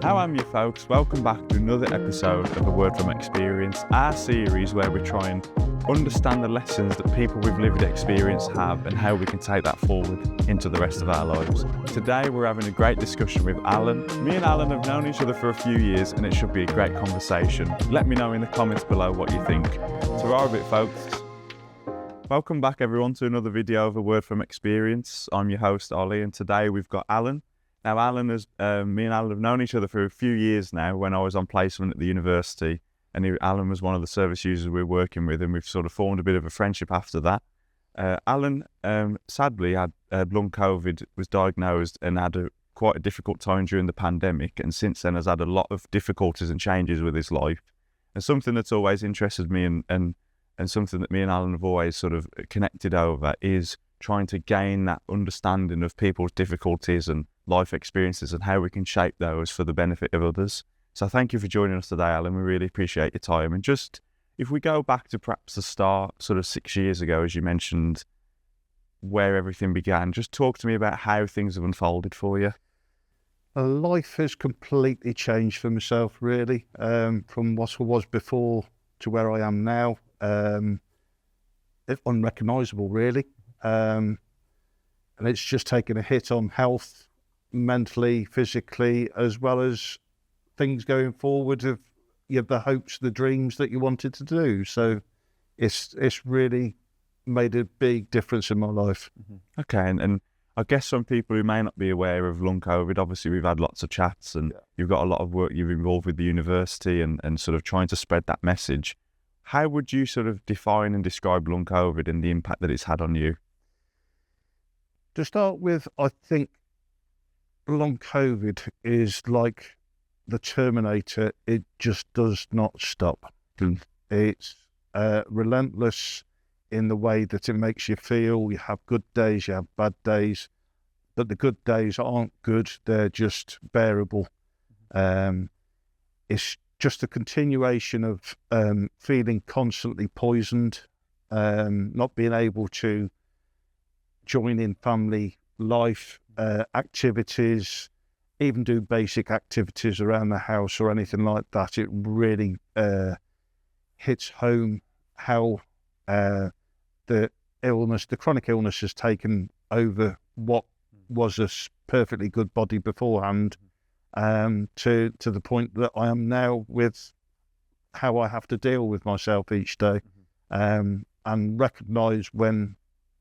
How am you, folks? Welcome back to another episode of A Word From Experience, our series where we try and understand the lessons that people with lived experience have and how we can take that forward into the rest of our lives. Today we're having a great discussion with Alan. Me and Alan have known each other for a few years and it should be a great conversation. Let me know in the comments below what you think. So are it, folks. Welcome back everyone to another video of A Word From Experience. I'm your host Ollie and today we've got Alan. Now Alan me and Alan have known each other for a few years now when I was on placement at the university, and Alan was one of the service users we were working with, and we've sort of formed a bit of a friendship after that. Alan sadly had long COVID, was diagnosed and had quite a difficult time during the pandemic, and since then has had a lot of difficulties and changes with his life. And something that's always interested me and something that me and Alan have always sort of connected over is trying to gain that understanding of people's difficulties and life experiences and how we can shape those for the benefit of others. So thank you for joining us today, Alan. We really appreciate your time. And just, if we go back to perhaps the start, sort of 6 years ago, as you mentioned, where everything began, just talk to me about how things have unfolded for you. Life has completely changed for myself, really, from what I was before to where I am now. It's unrecognisable, really. And it's just taken a hit on health, mentally, physically, as well as things going forward of the hopes, the dreams that you wanted to do. So it's really made a big difference in my life. Mm-hmm. Okay, and I guess some people who may not be aware of long COVID, obviously we've had lots of chats and you've got a lot of work you've involved with the university and sort of trying to spread that message. How would you sort of define and describe long COVID and the impact that it's had on you? To start with, I think long COVID is like the Terminator. It just does not stop. It's relentless in the way that it makes you feel. You have good days, you have bad days, but the good days aren't good. They're just bearable. It's just a continuation of feeling constantly poisoned, not being able to join in family life, activities, even do basic activities around the house or anything like that. It really hits home how the illness, the chronic illness, has taken over what was a perfectly good body beforehand, to the point that I am now with how I have to deal with myself each day, and recognise when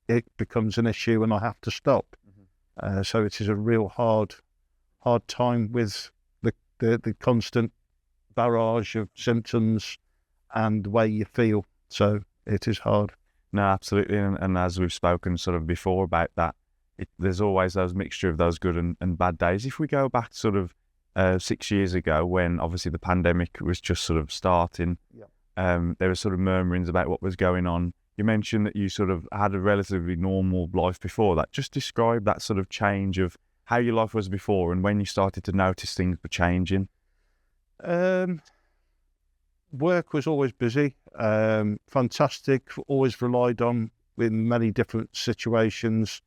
it becomes an issue and I have to stop. So it is a real hard time with the constant barrage of symptoms and the way you feel. So it is hard. No, absolutely. And as we've spoken sort of before about that, there's always those mixture of those good and bad days. If we go back sort of 6 years ago when obviously the pandemic was just sort of starting, there were sort of murmurings about what was going on. You mentioned that you sort of had a relatively normal life before that. Just describe that sort of change of how your life was before and when you started to notice things were changing. Work was always busy, fantastic, always relied on in many different situations.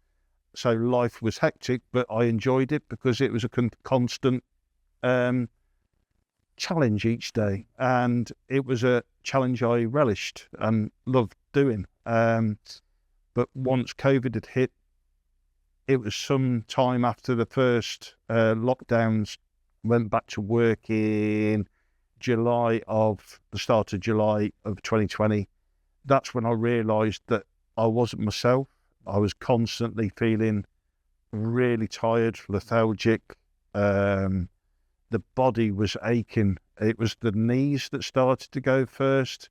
So life was hectic, but I enjoyed it because it was a constant challenge each day. And it was a challenge I relished and loved doing. But once COVID had hit, it was some time after the first lockdowns, went back to work in the start of July of 2020. That's when I realised that I wasn't myself. I was constantly feeling really tired, lethargic. The body was aching. It was the knees that started to go first,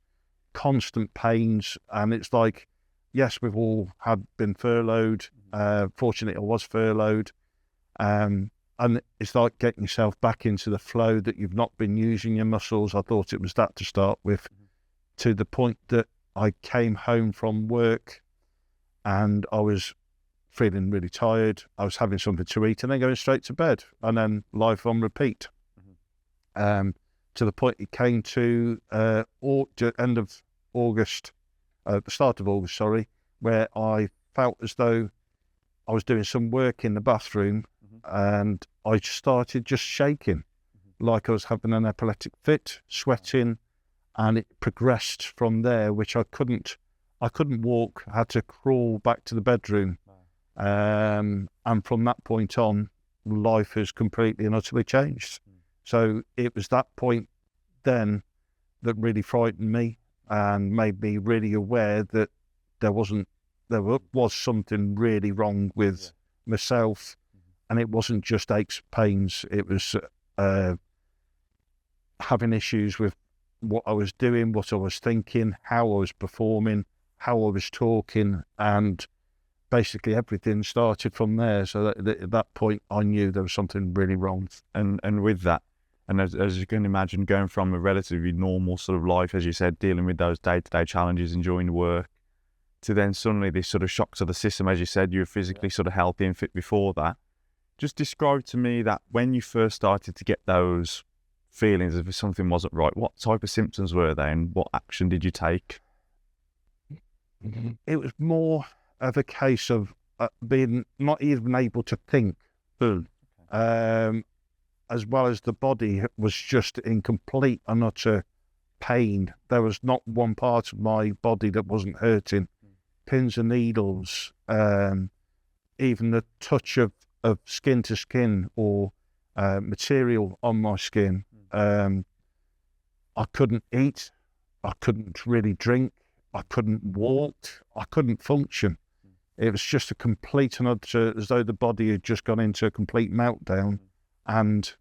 constant pains. And it's like, yes, we've all been furloughed. Fortunately, I was furloughed. And it's like getting yourself back into the flow that you've not been using your muscles. I thought it was that to start with, to the point that I came home from work and I was feeling really tired. I was having something to eat and then going straight to bed and then life on repeat. To the point it came to end of August, the start of August, where I felt as though I was doing some work in the bathroom and I started just shaking. like I was having an epileptic fit, sweating, and it progressed from there, which I couldn't walk. I had to crawl back to the bedroom. And from that point on, life has completely and utterly changed. So it was that point then that really frightened me and made me really aware that there was something really wrong with myself, and it wasn't just aches, pains. It was having issues with what I was doing, what I was thinking, how I was performing, how I was talking, and basically everything started from there. So at that point, I knew there was something really wrong. And with that, and as you can imagine, going from a relatively normal sort of life, as you said, dealing with those day-to-day challenges, enjoying work, to then suddenly this sort of shock to the system, as you said, you were physically sort of healthy and fit before that. Just describe to me that when you first started to get those feelings as if something wasn't right, what type of symptoms were they and what action did you take? It was more of a case of being not even able to think, as well as the body was just in complete and utter pain. There was not one part of my body that wasn't hurting. Pins and needles, even the touch of skin to skin or material on my skin. I couldn't eat. I couldn't really drink. I couldn't walk. I couldn't function. It was just a complete and utter, as though the body had just gone into a complete meltdown, and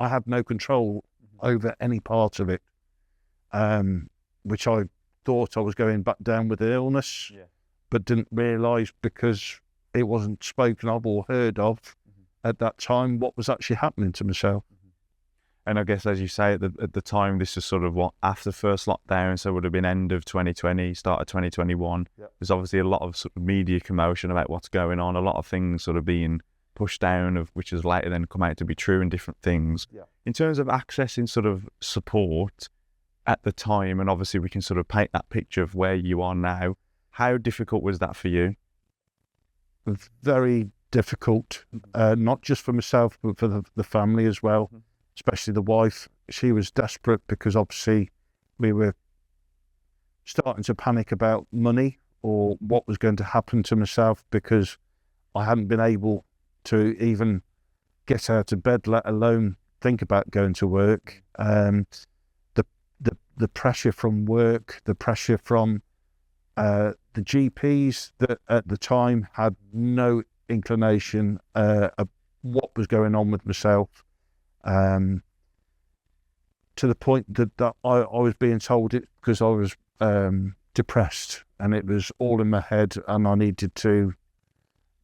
I had no control over any part of it, which I thought I was going back down with the illness, but didn't realise, because it wasn't spoken of or heard of at that time, what was actually happening to myself. And I guess, as you say, at the time, this was sort of after the first lockdown, so it would have been end of 2020, start of 2021. There's obviously a lot of sort of media commotion about what's going on, a lot of things sort of being pushed down, which has later then come out to be true, and different things. In terms of accessing sort of support at the time, and obviously we can sort of paint that picture of where you are now, how difficult was that for you? Very difficult, not just for myself, but for the family as well, especially the wife. She was desperate, because obviously we were starting to panic about money or what was going to happen to myself, because I hadn't been able to even get out of bed, let alone think about going to work. The pressure from work, the pressure from the GPs that at the time had no inclination of what was going on with myself, to the point that I was being told it because I was depressed, and it was all in my head, and I needed to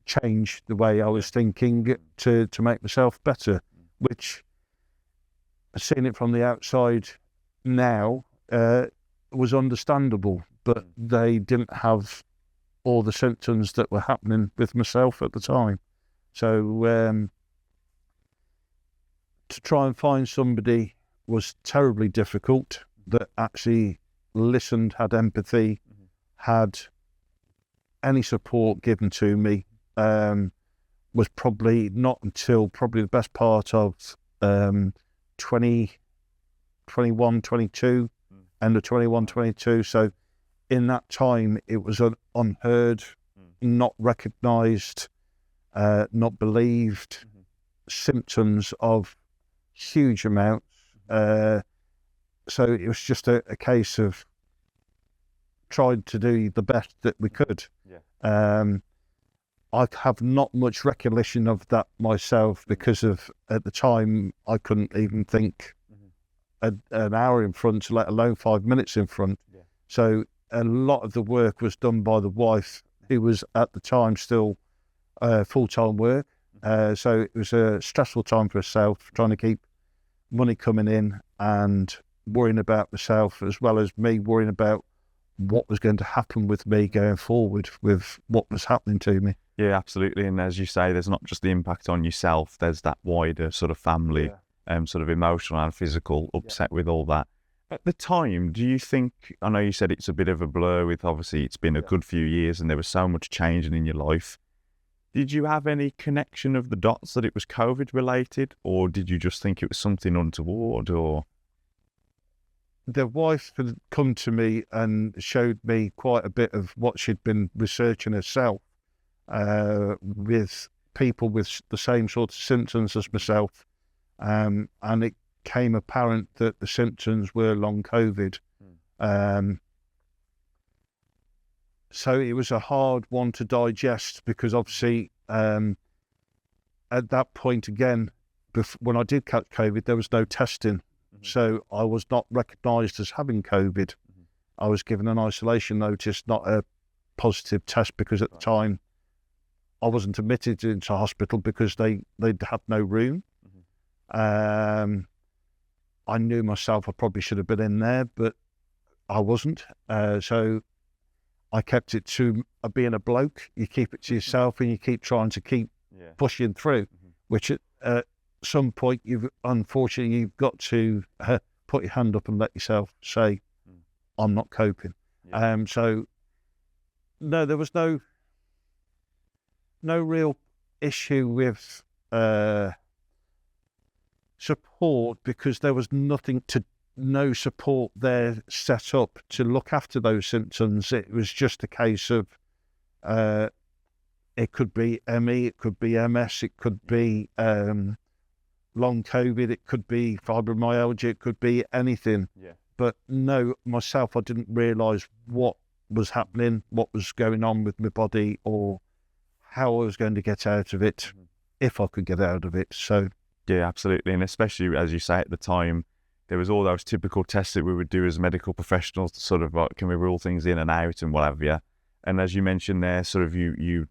change the way I was thinking to make myself better, which, seeing it from the outside now, was understandable, but they didn't have all the symptoms that were happening with myself at the time. So to try and find somebody was terribly difficult that actually listened, had empathy, had any support given to me. Was probably not until probably the best part of 2021, 22, end of 21, 22. So in that time, it was unheard, not recognised, not believed, symptoms of huge amounts. So it was just a case of trying to do the best that we could. I have not much recollection of that myself, because of, at the time, I couldn't even think an hour in front, let alone 5 minutes in front. So a lot of the work was done by the wife, who was at the time still full-time work. So it was a stressful time for herself, trying to keep money coming in and worrying about myself, as well as me worrying about what was going to happen with me going forward with what was happening to me. Yeah, absolutely. And as you say, there's not just the impact on yourself, there's that wider sort of family, sort of emotional and physical upset with all that. At the time, do you think, I know you said it's a bit of a blur with, obviously it's been a good few years and there was so much changing in your life. Did you have any connection of the dots that it was COVID related, or did you just think it was something untoward? Or The wife had come to me and showed me quite a bit of what she'd been researching herself with people with the same sort of symptoms as myself. And it came apparent that the symptoms were long COVID. So it was a hard one to digest because obviously at that point again, when I did catch COVID, there was no testing. So I was not recognised as having COVID. I was given an isolation notice, not a positive test, because at the time I wasn't admitted into hospital because they'd had no room. I knew myself I probably should have been in there, but I wasn't. So I kept it to being a bloke. You keep it to yourself and you keep trying to keep pushing through, which at some point you've got to put your hand up and let yourself say, I'm not coping. So no, there was no real issue with support, because there was no support there set up to look after those symptoms. It was just a case of it could be ME, it could be MS, it could be long COVID, it could be fibromyalgia, it could be anything. But no, myself, I didn't realise what was happening, what was going on with my body, or how I was going to get out of it, if I could get out of it. So yeah, absolutely. And especially, as you say, at the time, there was all those typical tests that we would do as medical professionals to sort of like, can we rule things in and out and what have you. And as you mentioned there, sort of you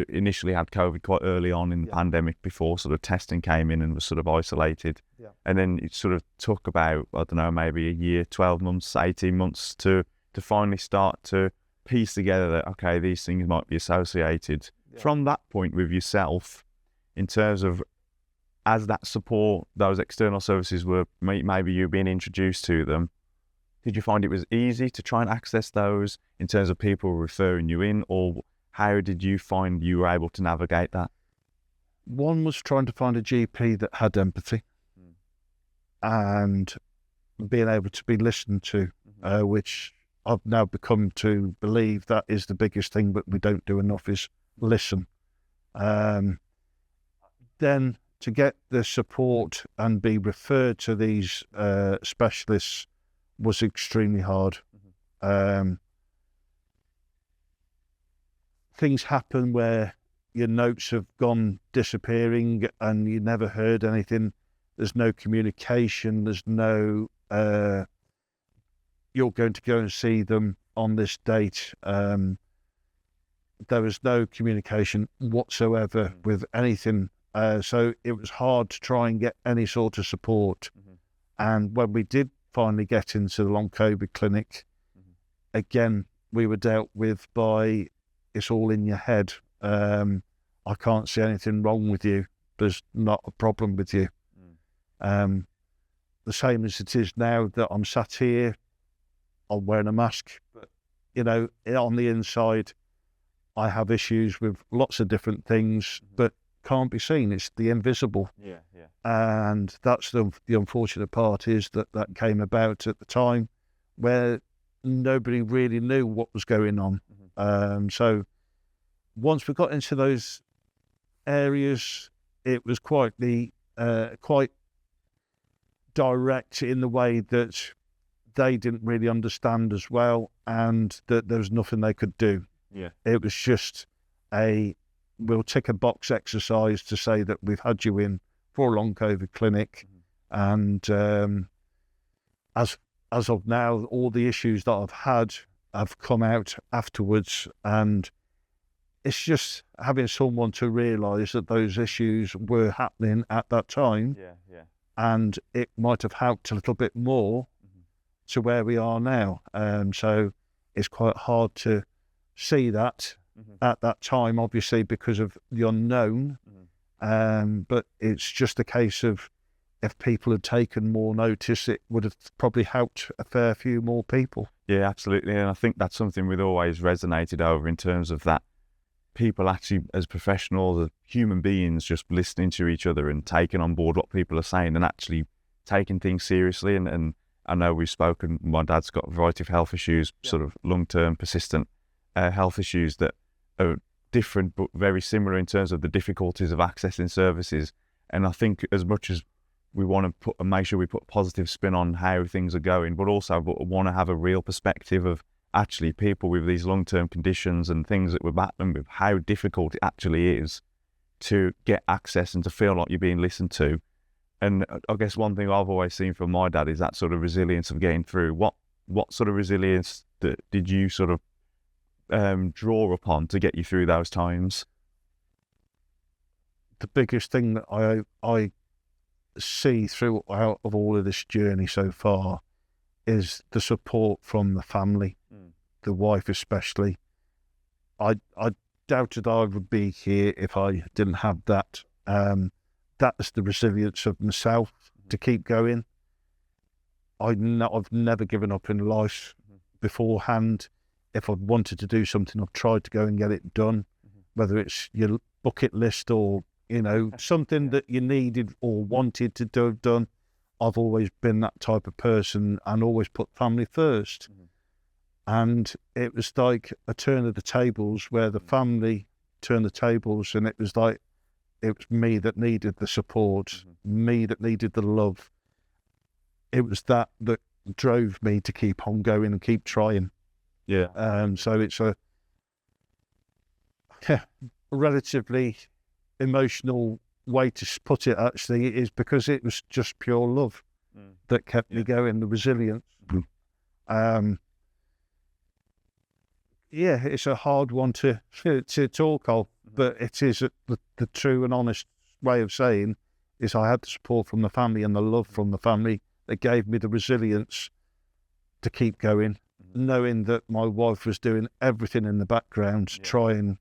initially had COVID quite early on in the pandemic before sort of testing came in and was sort of isolated. And then it sort of took about, I don't know, maybe a year, 12 months, 18 months to finally start to piece together that, okay, these things might be associated. From that point with yourself, in terms of as that support, those external services were maybe you being introduced to them, did you find it was easy to try and access those in terms of people referring you in, or how did you find you were able to navigate that? One was trying to find a GP that had empathy and being able to be listened to, which I've now become to believe that is the biggest thing that we don't do enough, is listen. Then to get the support and be referred to these specialists was extremely hard. Things happen where your notes have gone disappearing and you never heard anything. There's no communication. There's no, you're going to go and see them on this date. There was no communication whatsoever with anything. So it was hard to try and get any sort of support. And when we did finally get into the long COVID clinic, again, we were dealt with by, it's all in your head. I can't see anything wrong with you. There's not a problem with you. The same as it is now that I'm sat here, I'm wearing a mask, but you know, on the inside, I have issues with lots of different things, but can't be seen. It's the invisible. And that's the unfortunate part, is that came about at the time where nobody really knew what was going on. So once we got into those areas, it was quite direct in the way that they didn't really understand as well, and that there was nothing they could do. It was just we'll tick a box exercise to say that we've had you in for a long COVID clinic. And as of now, all the issues that I've had have come out afterwards, and it's just having someone to realise that those issues were happening at that time. And it might have helped a little bit more to where we are now. So it's quite hard to see that at that time, obviously, because of the unknown. But it's just a case of, if people had taken more notice, it would have probably helped a fair few more people. Yeah, absolutely. And I think that's something we've always resonated over, in terms of that people actually, as professionals, as human beings, just listening to each other and taking on board what people are saying and actually taking things seriously. And I know we've spoken, my dad's got a variety of health issues, sort of long-term persistent health issues that are different but very similar in terms of the difficulties of accessing services. And I think as much as we want to make sure we put a positive spin on how things are going, but also want to have a real perspective of actually people with these long-term conditions and things that we're battling with, how difficult it actually is to get access and to feel like you're being listened to. And I guess one thing I've always seen from my dad is that sort of resilience of getting through. What sort of resilience did you sort of draw upon to get you through those times? The biggest thing that I see throughout of all of this journey so far is the support from the family, the wife especially. I doubted I would be here if I didn't have that. That's the resilience of myself to keep going. I've never given up in life beforehand. If I've wanted to do something, I've tried to go and get it done, whether it's your bucket list or, something that you needed or wanted to have done. I've always been that type of person and always put family first. And it was like a turn of the tables where the family turned the tables, and it was like, it was me that needed the support, me that needed the love. It was that drove me to keep on going and keep trying. Yeah. So it's a relatively emotional way to put it, actually, is because it was just pure love that kept me going, the resilience. It's a hard one to talk of, but it is the true and honest way of saying is I had the support from the family and the love from the family that gave me the resilience to keep going, knowing that my wife was doing everything in the background to try and...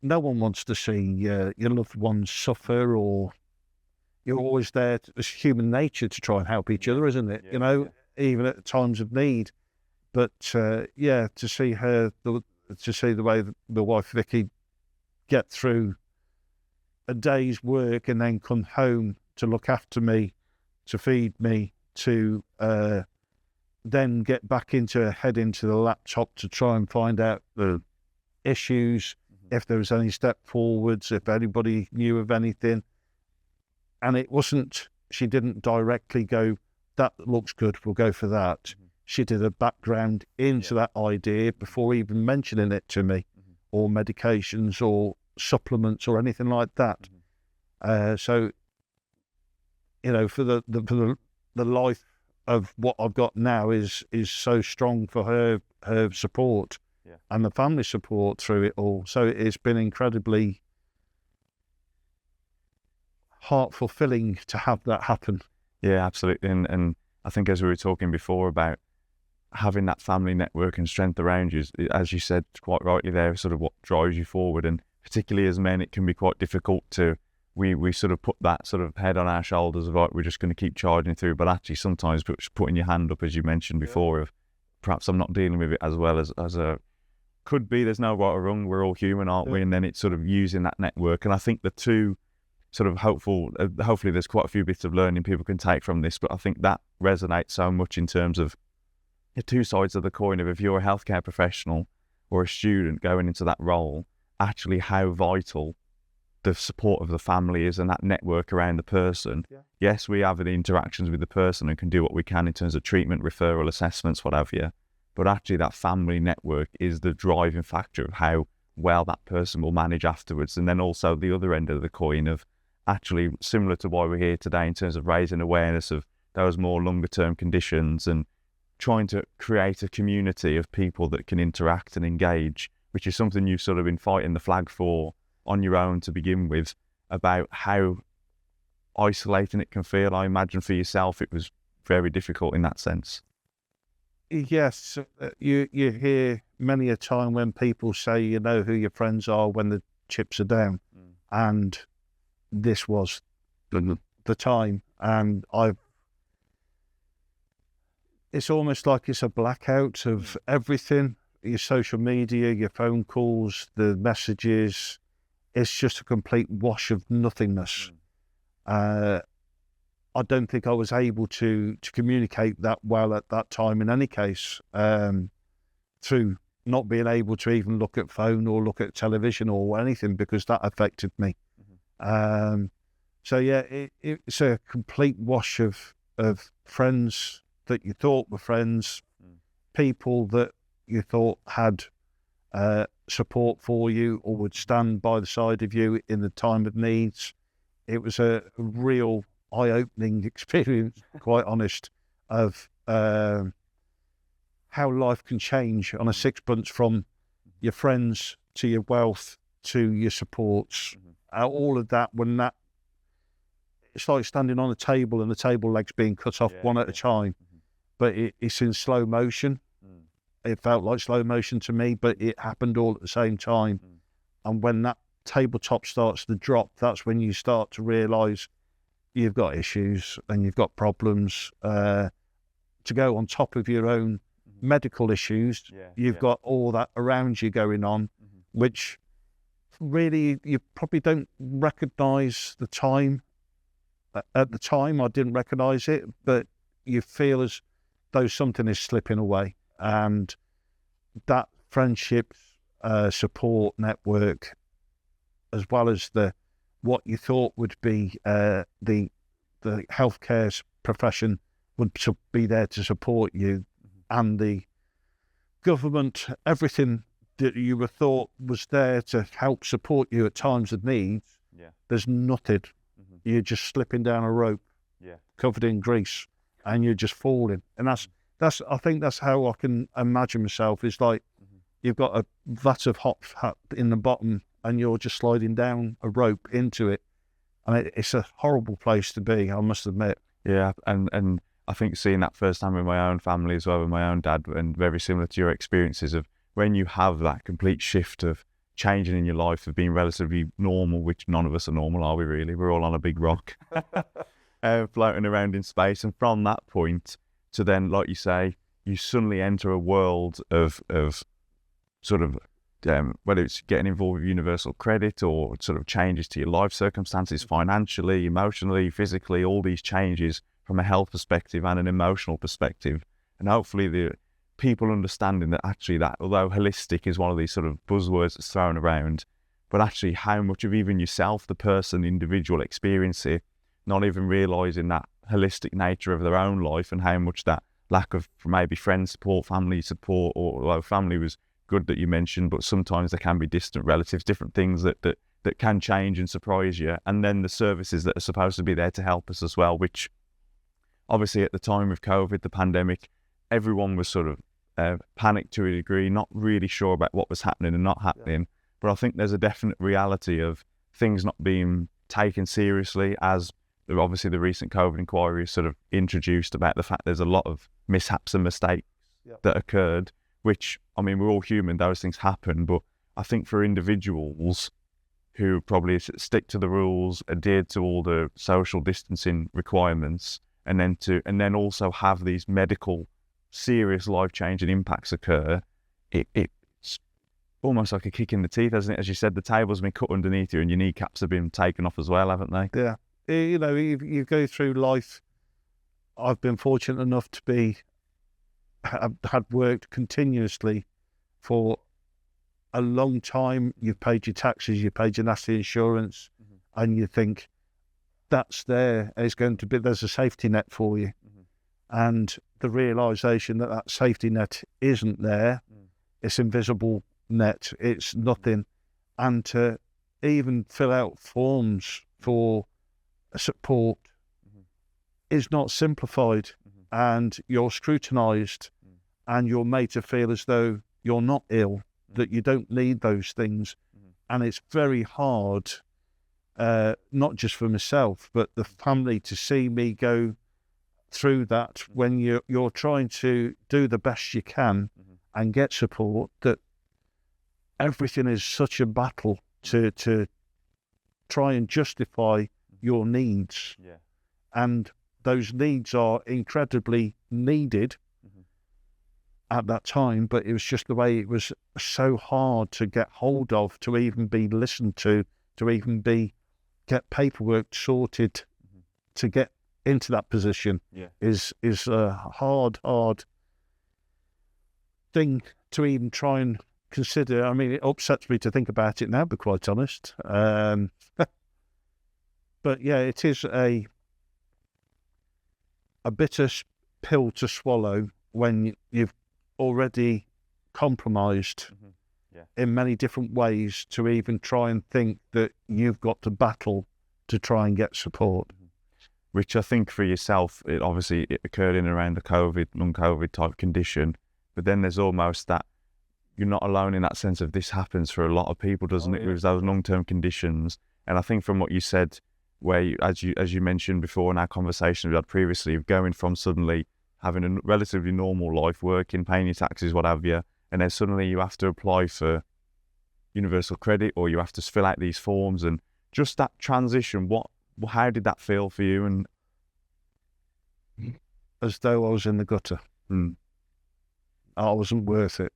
No one wants to see your loved ones suffer, or you're always there. It's human nature to try and help each other, isn't it? Even at times of need. But to see her, to see the way the wife Vicky get through a day's work and then come home to look after me, to feed me, to then get back head into the laptop to try and find out the issues, if there was any step forwards, if anybody knew of anything. And it wasn't, she didn't directly go, that looks good, we'll go for that. She did a background into that idea before even mentioning it to me, or medications or supplements or anything like that. So, for the life of what I've got now is so strong for her support and the family support through it all. So it's been incredibly heart-fulfilling to have that happen. Yeah, absolutely. And I think, as we were talking before about having that family network and strength around you, as you said quite rightly there, sort of what drives you forward. And particularly as men, it can be quite difficult to, we sort of put that sort of head on our shoulders of, right, we're just going to keep charging through. But actually sometimes putting your hand up, as you mentioned before, of perhaps I'm not dealing with it as well as a could be. There's no right or wrong. We're all human, aren't we? And then it's sort of using that network. And I think the two sort of hopefully there's quite a few bits of learning people can take from this, but I think that resonates so much in terms of the two sides of the coin of, if you're a healthcare professional or a student going into that role, actually how vital the support of the family is and that network around the person. Yes, we have the interactions with the person and can do what we can in terms of treatment, referral, assessments, what have you. But actually that family network is the driving factor of how well that person will manage afterwards. And then also the other end of the coin of actually similar to why we're here today in terms of raising awareness of those more longer term conditions and trying to create a community of people that can interact and engage, which is something you've sort of been fighting the flag for on your own to begin with, about how isolating it can feel. I imagine for yourself it was very difficult in that sense. Yes, you hear many a time when people say you know who your friends are when the chips are down, and this was the time. And it's almost like it's a blackout of everything. your social media, your phone calls, the messages, it's just a complete wash of nothingness. I don't think I was able to communicate that well at that time in any case, through not being able to even look at phone or look at television or anything, because that affected me. So yeah, it's a complete wash of friends that you thought were friends, people that you thought had support for you or would stand by the side of you in the time of needs. It was a real eye-opening experience, quite honest, of how life can change on a sixpence, from your friends to your wealth to your supports. All of that, when that, it's like standing on a table and the table legs being cut off one at a time, but it's in slow motion. It felt like slow motion to me, but it happened all at the same time. And when that tabletop starts to drop, that's when you start to realise you've got issues and you've got problems. To go on top of your own medical issues, you've got all that around you going on, which really you probably don't recognise the time. At the time, I didn't recognise it, but you feel as though something is slipping away. And that friendship, support network, as well as what you thought would be the healthcare profession would be there to support you, and the government, everything that you were thought was there to help support you at times of need, there's nothing. You're just slipping down a rope, covered in grease, and you're just falling. And that's I think that's how I can imagine myself. It's like you've got a vat of hot fat in the bottom and you're just sliding down a rope into it. And it's a horrible place to be, I must admit. Yeah, and I think seeing that firsthand with my own family as well, with my own dad, and very similar to your experiences of when you have that complete shift of changing in your life, of being relatively normal, which none of us are normal, are we really? We're all on a big rock, floating around in space. And from that point to then, like you say, you suddenly enter a world of sort of, whether it's getting involved with universal credit or sort of changes to your life circumstances, financially, emotionally, physically, all these changes from a health perspective and an emotional perspective. And hopefully the people understanding that actually that, although holistic is one of these sort of buzzwords that's thrown around, but actually how much of even yourself, the person, individual experience it, not even realising that holistic nature of their own life, and how much that lack of maybe friend support, family support, or although family was good that you mentioned, but sometimes there can be distant relatives, different things that can change and surprise you. And then the services that are supposed to be there to help us as well, which obviously at the time of COVID, the pandemic, everyone was sort of panicked to a degree, not really sure about what was happening and not happening. But I think there's a definite reality of things not being taken seriously, as obviously the recent COVID inquiry is sort of introduced about the fact there's a lot of mishaps and mistakes that occurred, which, I mean, we're all human, those things happen. But I think for individuals who probably stick to the rules, adhere to all the social distancing requirements, and then also have these medical serious life-changing impacts occur, it's almost like a kick in the teeth, hasn't it? As you said, the table's been cut underneath you and your kneecaps have been taken off as well, haven't they? Yeah. You know, you go through life. I've been fortunate enough to had worked continuously for a long time. You've paid your taxes, you've paid your national insurance, and you think that's there. There's a safety net for you. And the realisation that safety net isn't there, it's invisible net, it's nothing. And to even fill out forms for support is not simplified, and you're scrutinised, and you're made to feel as though you're not ill, that you don't need those things. And it's very hard, not just for myself, but the family, to see me go through that when you're trying to do the best you can and get support, that everything is such a battle to try and justify your needs. And those needs are incredibly needed, at that time, but it was just the way it was so hard to get hold of, to even be listened to even get paperwork sorted to get into that position. Is a hard thing to even try and consider. I mean, it upsets me to think about it now, to be quite honest. But yeah, it is a bitter pill to swallow when you've already compromised in many different ways to even try and think that you've got to battle to try and get support. Which I think for yourself, it occurred in around the long COVID type condition, but then there's almost that you're not alone in that sense of this happens for a lot of people, doesn't it? With those long-term conditions. And I think from what you said, where you, as you mentioned before in our conversation we had previously, of going from suddenly having a relatively normal life, working, paying your taxes, what have you, and then suddenly you have to apply for universal credit or you have to fill out these forms, and just that transition, how did that feel for you? And as though I was in the gutter. I wasn't worth it.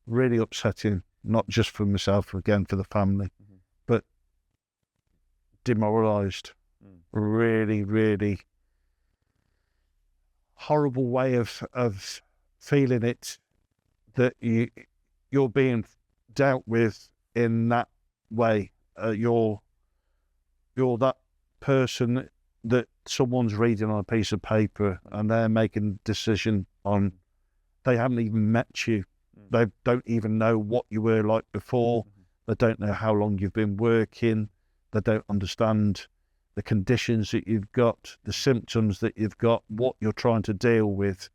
Really upsetting, not just for myself, again for the family, but demoralised. Really, really horrible way of feeling it, that you're being dealt with in that way. You're that person that someone's reading on a piece of paper and they're making a decision on. They haven't even met you. They don't even know what you were like before. They don't know how long you've been working. They don't understand the conditions that you've got, the symptoms that you've got. What you're trying to deal with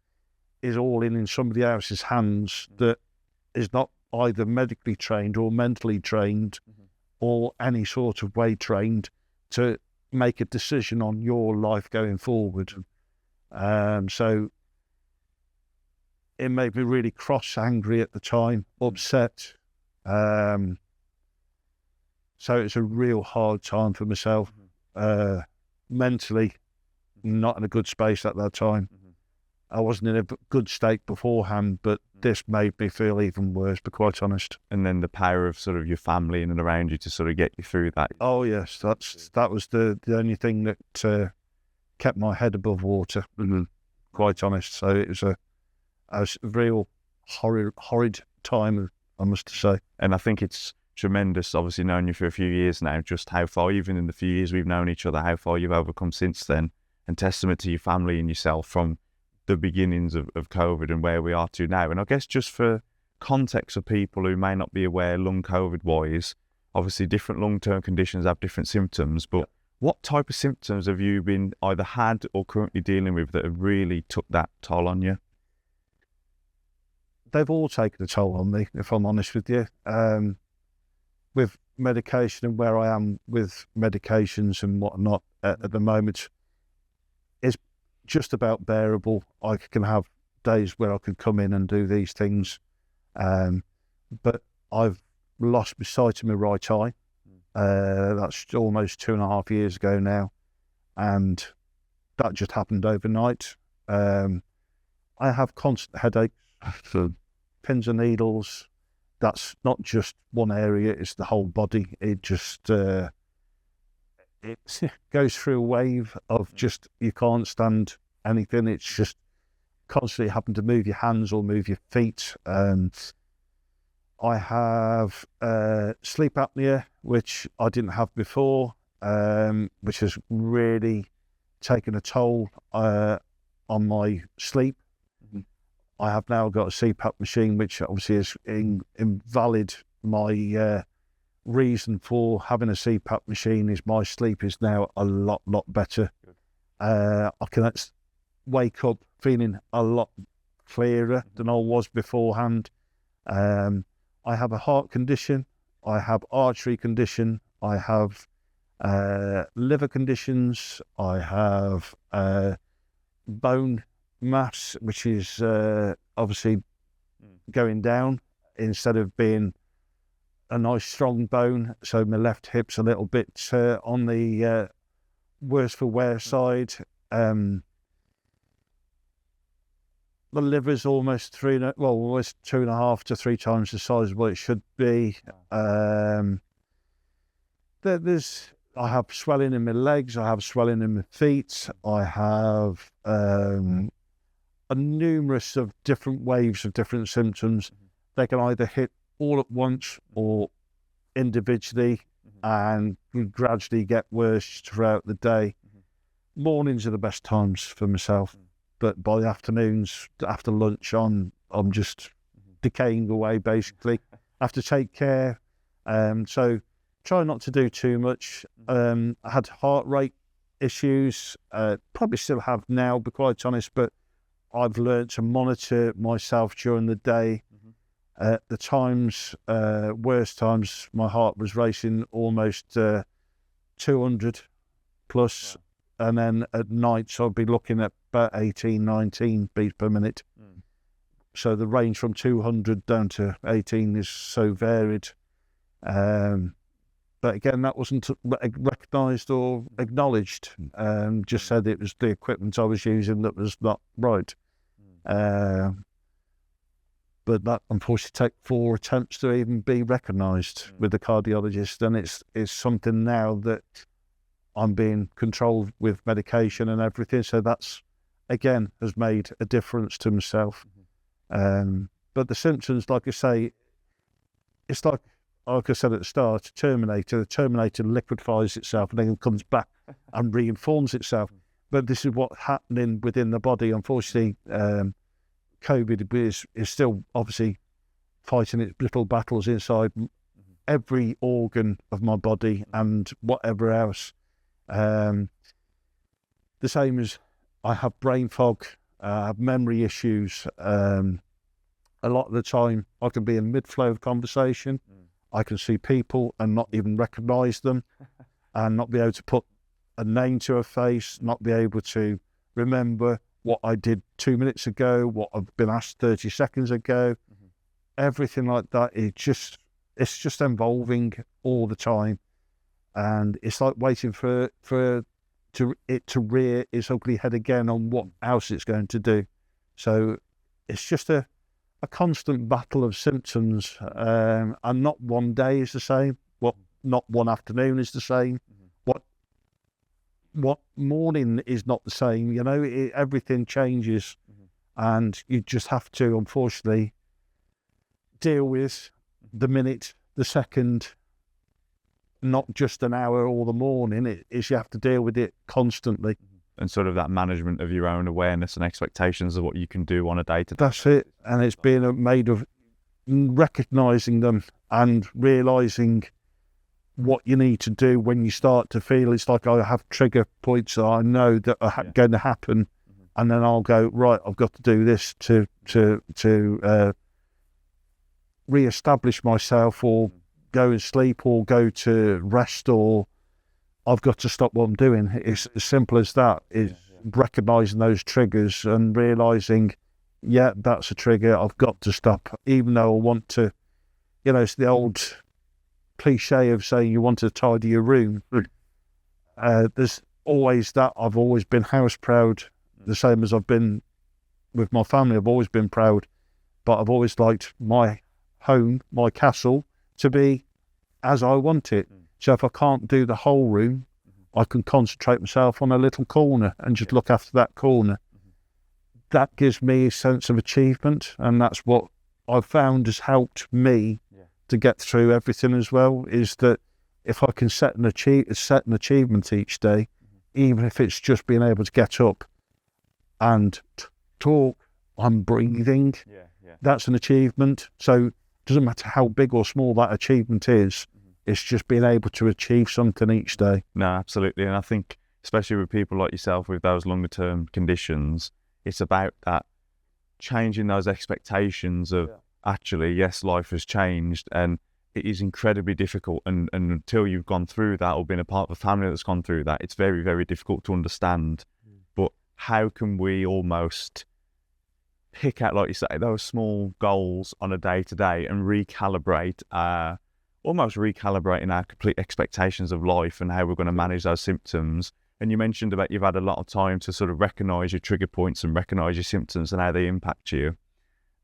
is all in somebody else's hands that is not either medically trained or mentally trained or any sort of way trained to make a decision on your life going forward. So it made me really cross, angry at the time, upset. So it's a real hard time for myself. Mentally, not in a good space at that time. I wasn't in a good state beforehand, but this made me feel even worse, to be quite honest. And then the power of sort of your family in and around you to sort of get you through that. Oh yes, that was the only thing that kept my head above water, quite honest. So it was a real horrid time, I must say. And I think it's tremendous, obviously knowing you for a few years now, just how far, even in the few years we've known each other, how far you've overcome since then, and testament to your family and yourself from the beginnings of COVID and where we are to now. And I guess just for context of people who may not be aware, long COVID wise, obviously different long-term conditions have different symptoms, but what type of symptoms have you been either had or currently dealing with that have really took that toll on you? They've all taken a toll on me, if I'm honest with you. With medication and where I am with medications and whatnot at the moment, it's just about bearable. I can have days where I can come in and do these things, but I've lost my sight in my right eye. That's almost 2.5 years ago now, and that just happened overnight. I have constant headaches, pins and needles. That's not just one area, it's the whole body. It just it goes through a wave of just, you can't stand anything. It's just constantly having to move your hands or move your feet. I have sleep apnea, which I didn't have before, which has really taken a toll on my sleep. I have now got a CPAP machine, which obviously is invalid. My reason for having a CPAP machine is my sleep is now a lot better. I can wake up feeling a lot clearer than I was beforehand. I have a heart condition, I have artery condition, I have liver conditions, I have bone mass, which is obviously going down instead of being a nice strong bone. So my left hip's a little bit on the worse for wear side. the liver's almost almost 2.5 to 3 times the size of what it should be. I have swelling in my legs, I have swelling in my feet, I have a numerous of different waves of different symptoms. They can either hit all at once or individually and gradually get worse throughout the day. Mornings are the best times for myself, but by the afternoons, after lunch, I'm just decaying away basically. I have to take care, so try not to do too much. I had heart rate issues, probably still have now, to be quite honest, but I've learned to monitor myself during the day. At the times, worst times, my heart was racing almost 200 plus. And then at nights, I'd be looking at about 18, 19 beats per minute. So the range from 200 down to 18 is so varied. But again, that wasn't recognised or acknowledged. Just said it was the equipment I was using that was not right. But that unfortunately took 4 attempts to even be recognised with the cardiologist, and it's something now that I'm being controlled with medication and everything. So that's again has made a difference to myself. But the symptoms, like I say, it's like I said at the start, Terminator. The Terminator liquefies itself and then comes back and reforms itself. But this is what's happening within the body. Unfortunately, COVID is still obviously fighting its little battles inside every organ of my body and whatever else. The same as I have brain fog, I have memory issues. A lot of the time I can be in mid-flow of conversation. I can see people and not even recognise them and not be able to put a name to a face, not be able to remember what I did 2 minutes ago, what I've been asked 30 seconds ago, everything like that. It's just evolving all the time. And it's like waiting for it to rear its ugly head again on what else it's going to do. So it's just a constant battle of symptoms, and not one day is the same. Not one afternoon is the same. What morning is not the same. You know, everything changes, and you just have to, unfortunately, deal with the minute, the second, not just an hour or the morning. You have to deal with it constantly. And sort of that management of your own awareness and expectations of what you can do on a day-to-day. That's it. And it's being made of recognising them and realising what you need to do when you start to feel. It's like I have trigger points that I know that are going to happen, and then I'll go, right, I've got to do this to re-establish myself, or go and sleep, or go to rest, or I've got to stop what I'm doing. It's as simple as that. Is recognising those triggers and realising, that's a trigger. I've got to stop, even though I want to. You know, it's the old cliche of saying you want to tidy your room. There's always that. I've always been house proud, the same as I've been with my family. I've always been proud, but I've always liked my home, my castle, to be as I want it. So if I can't do the whole room, I can concentrate myself on a little corner and just look after that corner. That gives me a sense of achievement, and that's what I've found has helped me to get through everything as well, is that if I can set an achievement each day, even if it's just being able to get up and talk, I'm breathing, that's an achievement. So it doesn't matter how big or small that achievement is, it's just being able to achieve something each day. No, absolutely. And I think, especially with people like yourself with those longer term conditions, it's about that changing those expectations of actually, yes, life has changed, and it is incredibly difficult. And until you've gone through that or been a part of a family that's gone through that, it's very, very difficult to understand. But how can we almost pick out, like you say, those small goals on a day-to-day and recalibrating our complete expectations of life and how we're going to manage those symptoms, And you mentioned about you've had a lot of time to sort of recognise your trigger points and recognise your symptoms and how they impact you.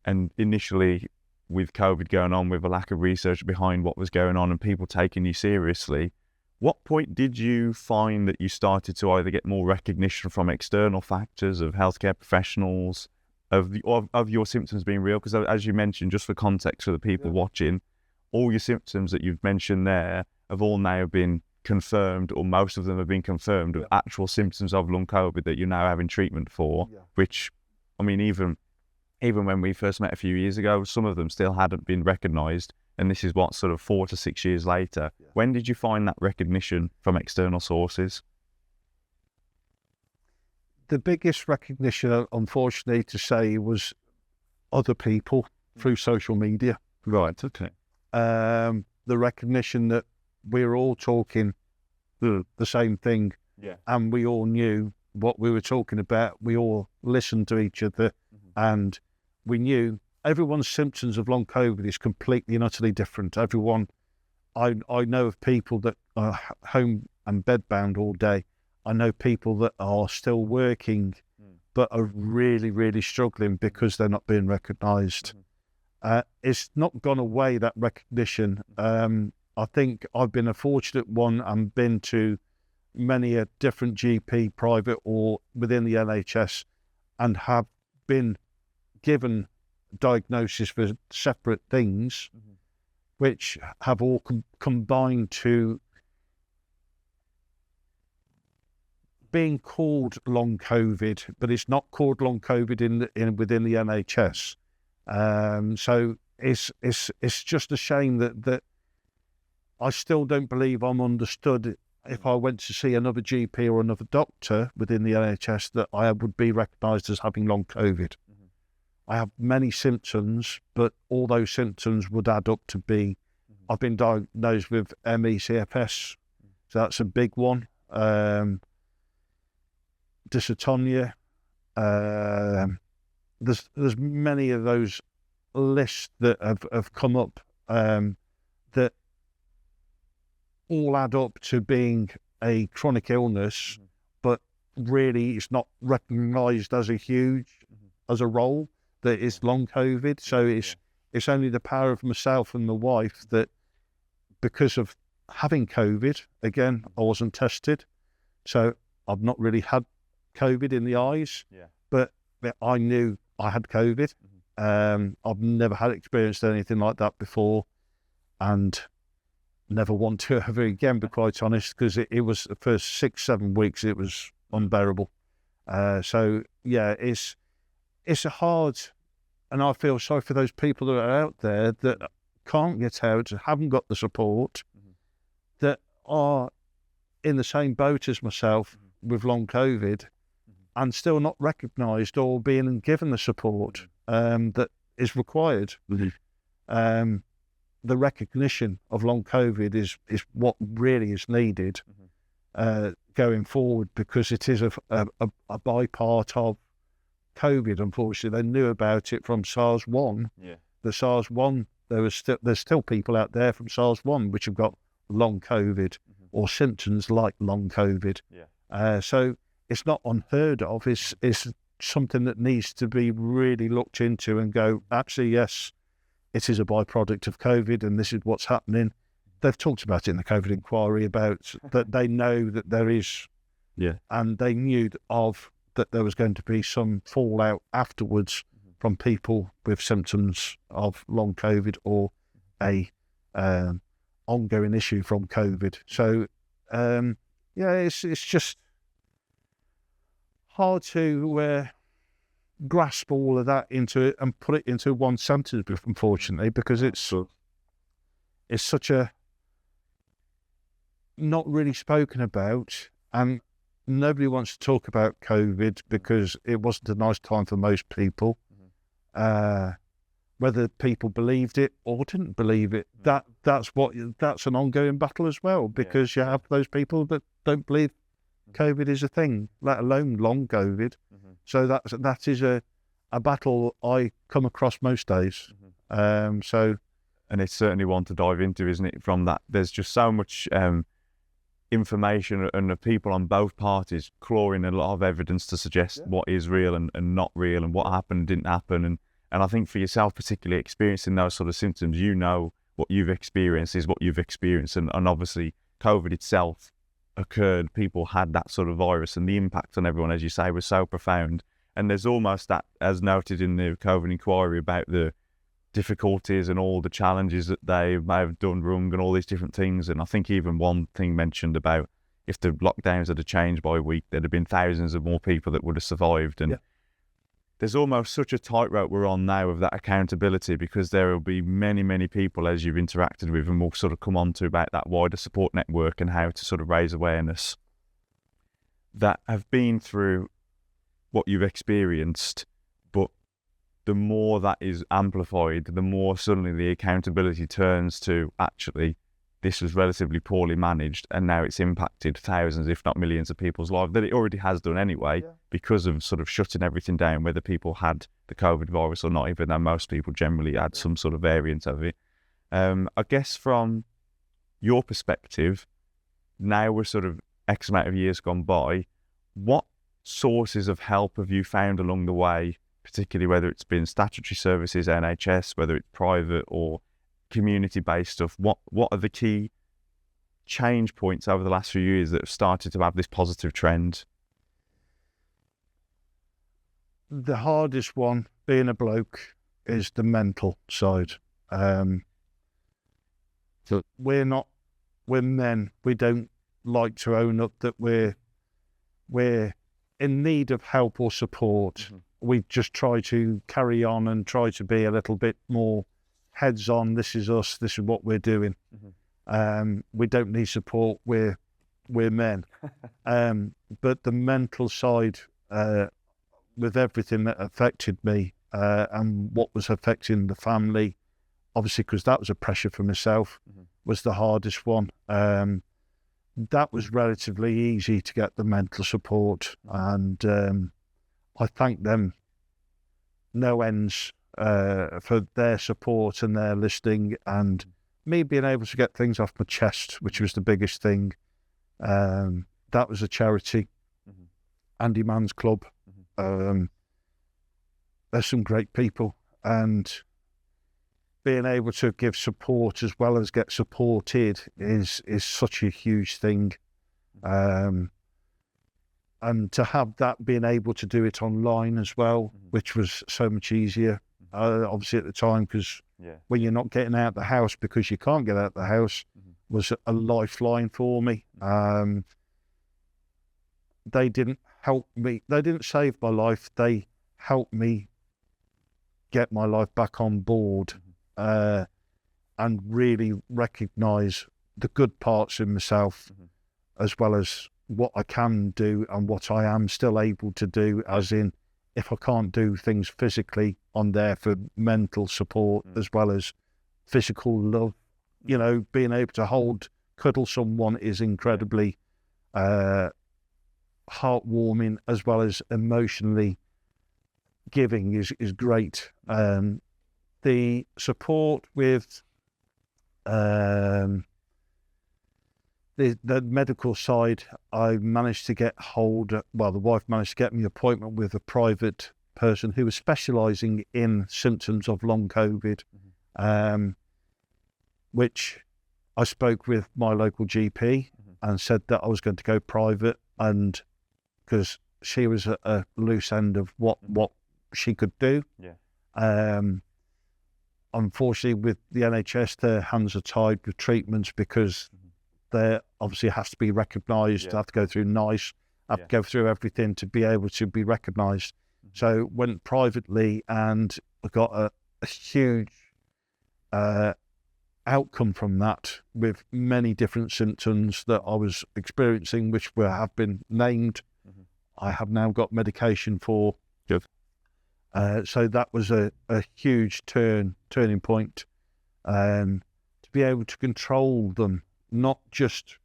And initially, with COVID going on, with a lack of research behind what was going on and people taking you seriously, what point did you find that you started to either get more recognition from external factors of healthcare professionals, of your symptoms being real? Because as you mentioned, just for context for the people watching, all your symptoms that you've mentioned there have all now been confirmed, or most of them have been confirmed of actual symptoms of long COVID that you're now having treatment for, which, I mean, even when we first met a few years ago, some of them still hadn't been recognised. And this is what, sort of 4 to 6 years later. When did you find that recognition from external sources? The biggest recognition, unfortunately to say, was other people through social media. Right, okay. The recognition that we're all talking the same thing, and we all knew what we were talking about. We all listened to each other, and we knew everyone's symptoms of long COVID is completely and utterly different. Everyone, I know of people that are home and bedbound all day. I know people that are still working, but are really, really struggling because they're not being recognised. It's not gone away, that recognition. I think I've been a fortunate one and been to many a different GP, private or within the NHS, and have been given diagnosis for separate things, which have all combined to being called long COVID, but it's not called long COVID within the NHS. So it's just a shame that I still don't believe I'm understood. If I went to see another GP or another doctor within the NHS, that I would be recognised as having long COVID. I have many symptoms, but all those symptoms would add up to be, I've been diagnosed with ME/CFS, so that's a big one. Dysautonia. There's many of those lists that have come up that all add up to being a chronic illness, but really it's not recognised as as a role that is long COVID. So it's only the power of myself and my wife that, because of having COVID, again, I wasn't tested, so I've not really had COVID in the eyes, but I knew I had COVID. I've never had experienced anything like that before, and never want to ever again, be quite honest, because it was the first 6-7 weeks, it was unbearable. So yeah, it's a hard, and I feel sorry for those people that are out there that can't get out, haven't got the support, that are in the same boat as myself with long COVID, and still not recognised or being given the support that is required. The recognition of long COVID is what really is needed going forward, because it is a by-part of COVID. Unfortunately, they knew about it from SARS-1. The SARS-1, there's still people out there from SARS-1 which have got long COVID or symptoms like long COVID. So it's not unheard of. It's something that needs to be really looked into and go, actually, yes, it is a byproduct of COVID and this is what's happening. They've talked about it in the COVID inquiry about that they know that there is, and they knew that there was going to be some fallout afterwards from people with symptoms of long COVID or a ongoing issue from COVID. So, it's just hard to grasp all of that into it and put it into one sentence, unfortunately, because it's such a not really spoken about, and nobody wants to talk about COVID because it wasn't a nice time for most people. Whether people believed it or didn't believe it, that's an ongoing battle as well, because you have those people that don't believe COVID is a thing, let alone long COVID. So that is a battle I come across most days. And it's certainly one to dive into, isn't it? From that, there's just so much information and the people on both parties clawing a lot of evidence to suggest what is real and not real and what happened and didn't happen. And I think for yourself, particularly experiencing those sort of symptoms, you know what you've experienced is what you've experienced. And obviously COVID itself occurred, people had that sort of virus, and the impact on everyone, as you say, was so profound. And there's almost that, as noted in the COVID inquiry, about the difficulties and all the challenges that they may have done wrong and all these different things. And I think even one thing mentioned about if the lockdowns had changed by a week, there'd have been thousands of more people that would have survived. And there's almost such a tightrope we're on now of that accountability, because there will be many, many people, as you've interacted with, and we'll sort of come on to about that wider support network and how to sort of raise awareness, that have been through what you've experienced. But the more that is amplified, the more suddenly the accountability turns to, actually, this was relatively poorly managed and now it's impacted thousands, if not millions of people's lives, that it already has done anyway, because of sort of shutting everything down, whether people had the COVID virus or not, even though most people generally had some sort of variant of it. I guess from your perspective, now we're sort of X amount of years gone by, what sources of help have you found along the way, particularly whether it's been statutory services, NHS, whether it's private or community-based stuff? What are the key change points over the last few years that have started to have this positive trend? The hardest one, being a bloke, is the mental side. So we're men. We don't like to own up that we're in need of help or support. We just try to carry on and try to be a little bit more heads on. This is us. This is what we're doing. We don't need support. We're men. But the mental side, with everything that affected me and what was affecting the family, obviously, because that was a pressure for myself, was the hardest one. That was relatively easy to get the mental support, and I thank them no ends for their support and their listening, and me being able to get things off my chest, which was the biggest thing. That was a charity, Andy Mann's Club. There's some great people, and being able to give support as well as get supported is such a huge thing. And to have that, being able to do it online as well, which was so much easier, obviously at the time, because when you're not getting out of the house because you can't get out of the house, was a lifeline for me. They didn't help me. They didn't save my life. They helped me get my life back on board, and really recognise the good parts in myself, as well as what I can do and what I am still able to do, as in, if I can't do things physically, I'm there for mental support as well as physical love. You know, being able to cuddle someone is incredibly heartwarming, as well as emotionally giving is great. The support with the medical side, I managed to get the wife managed to get me an appointment with a private person who was specialising in symptoms of long COVID, which I spoke with my local GP and said that I was going to go private, and because she was at a loose end of what she could do. Unfortunately, with the NHS, their hands are tied with treatments, because they obviously has to be recognised, have to go through NICE, have to go through everything to be able to be recognised. So went privately, and I got a huge outcome from that, with many different symptoms that I was experiencing, which have been named. I have now got medication for. Good. So that was a huge turning point, to be able to control them. Not just,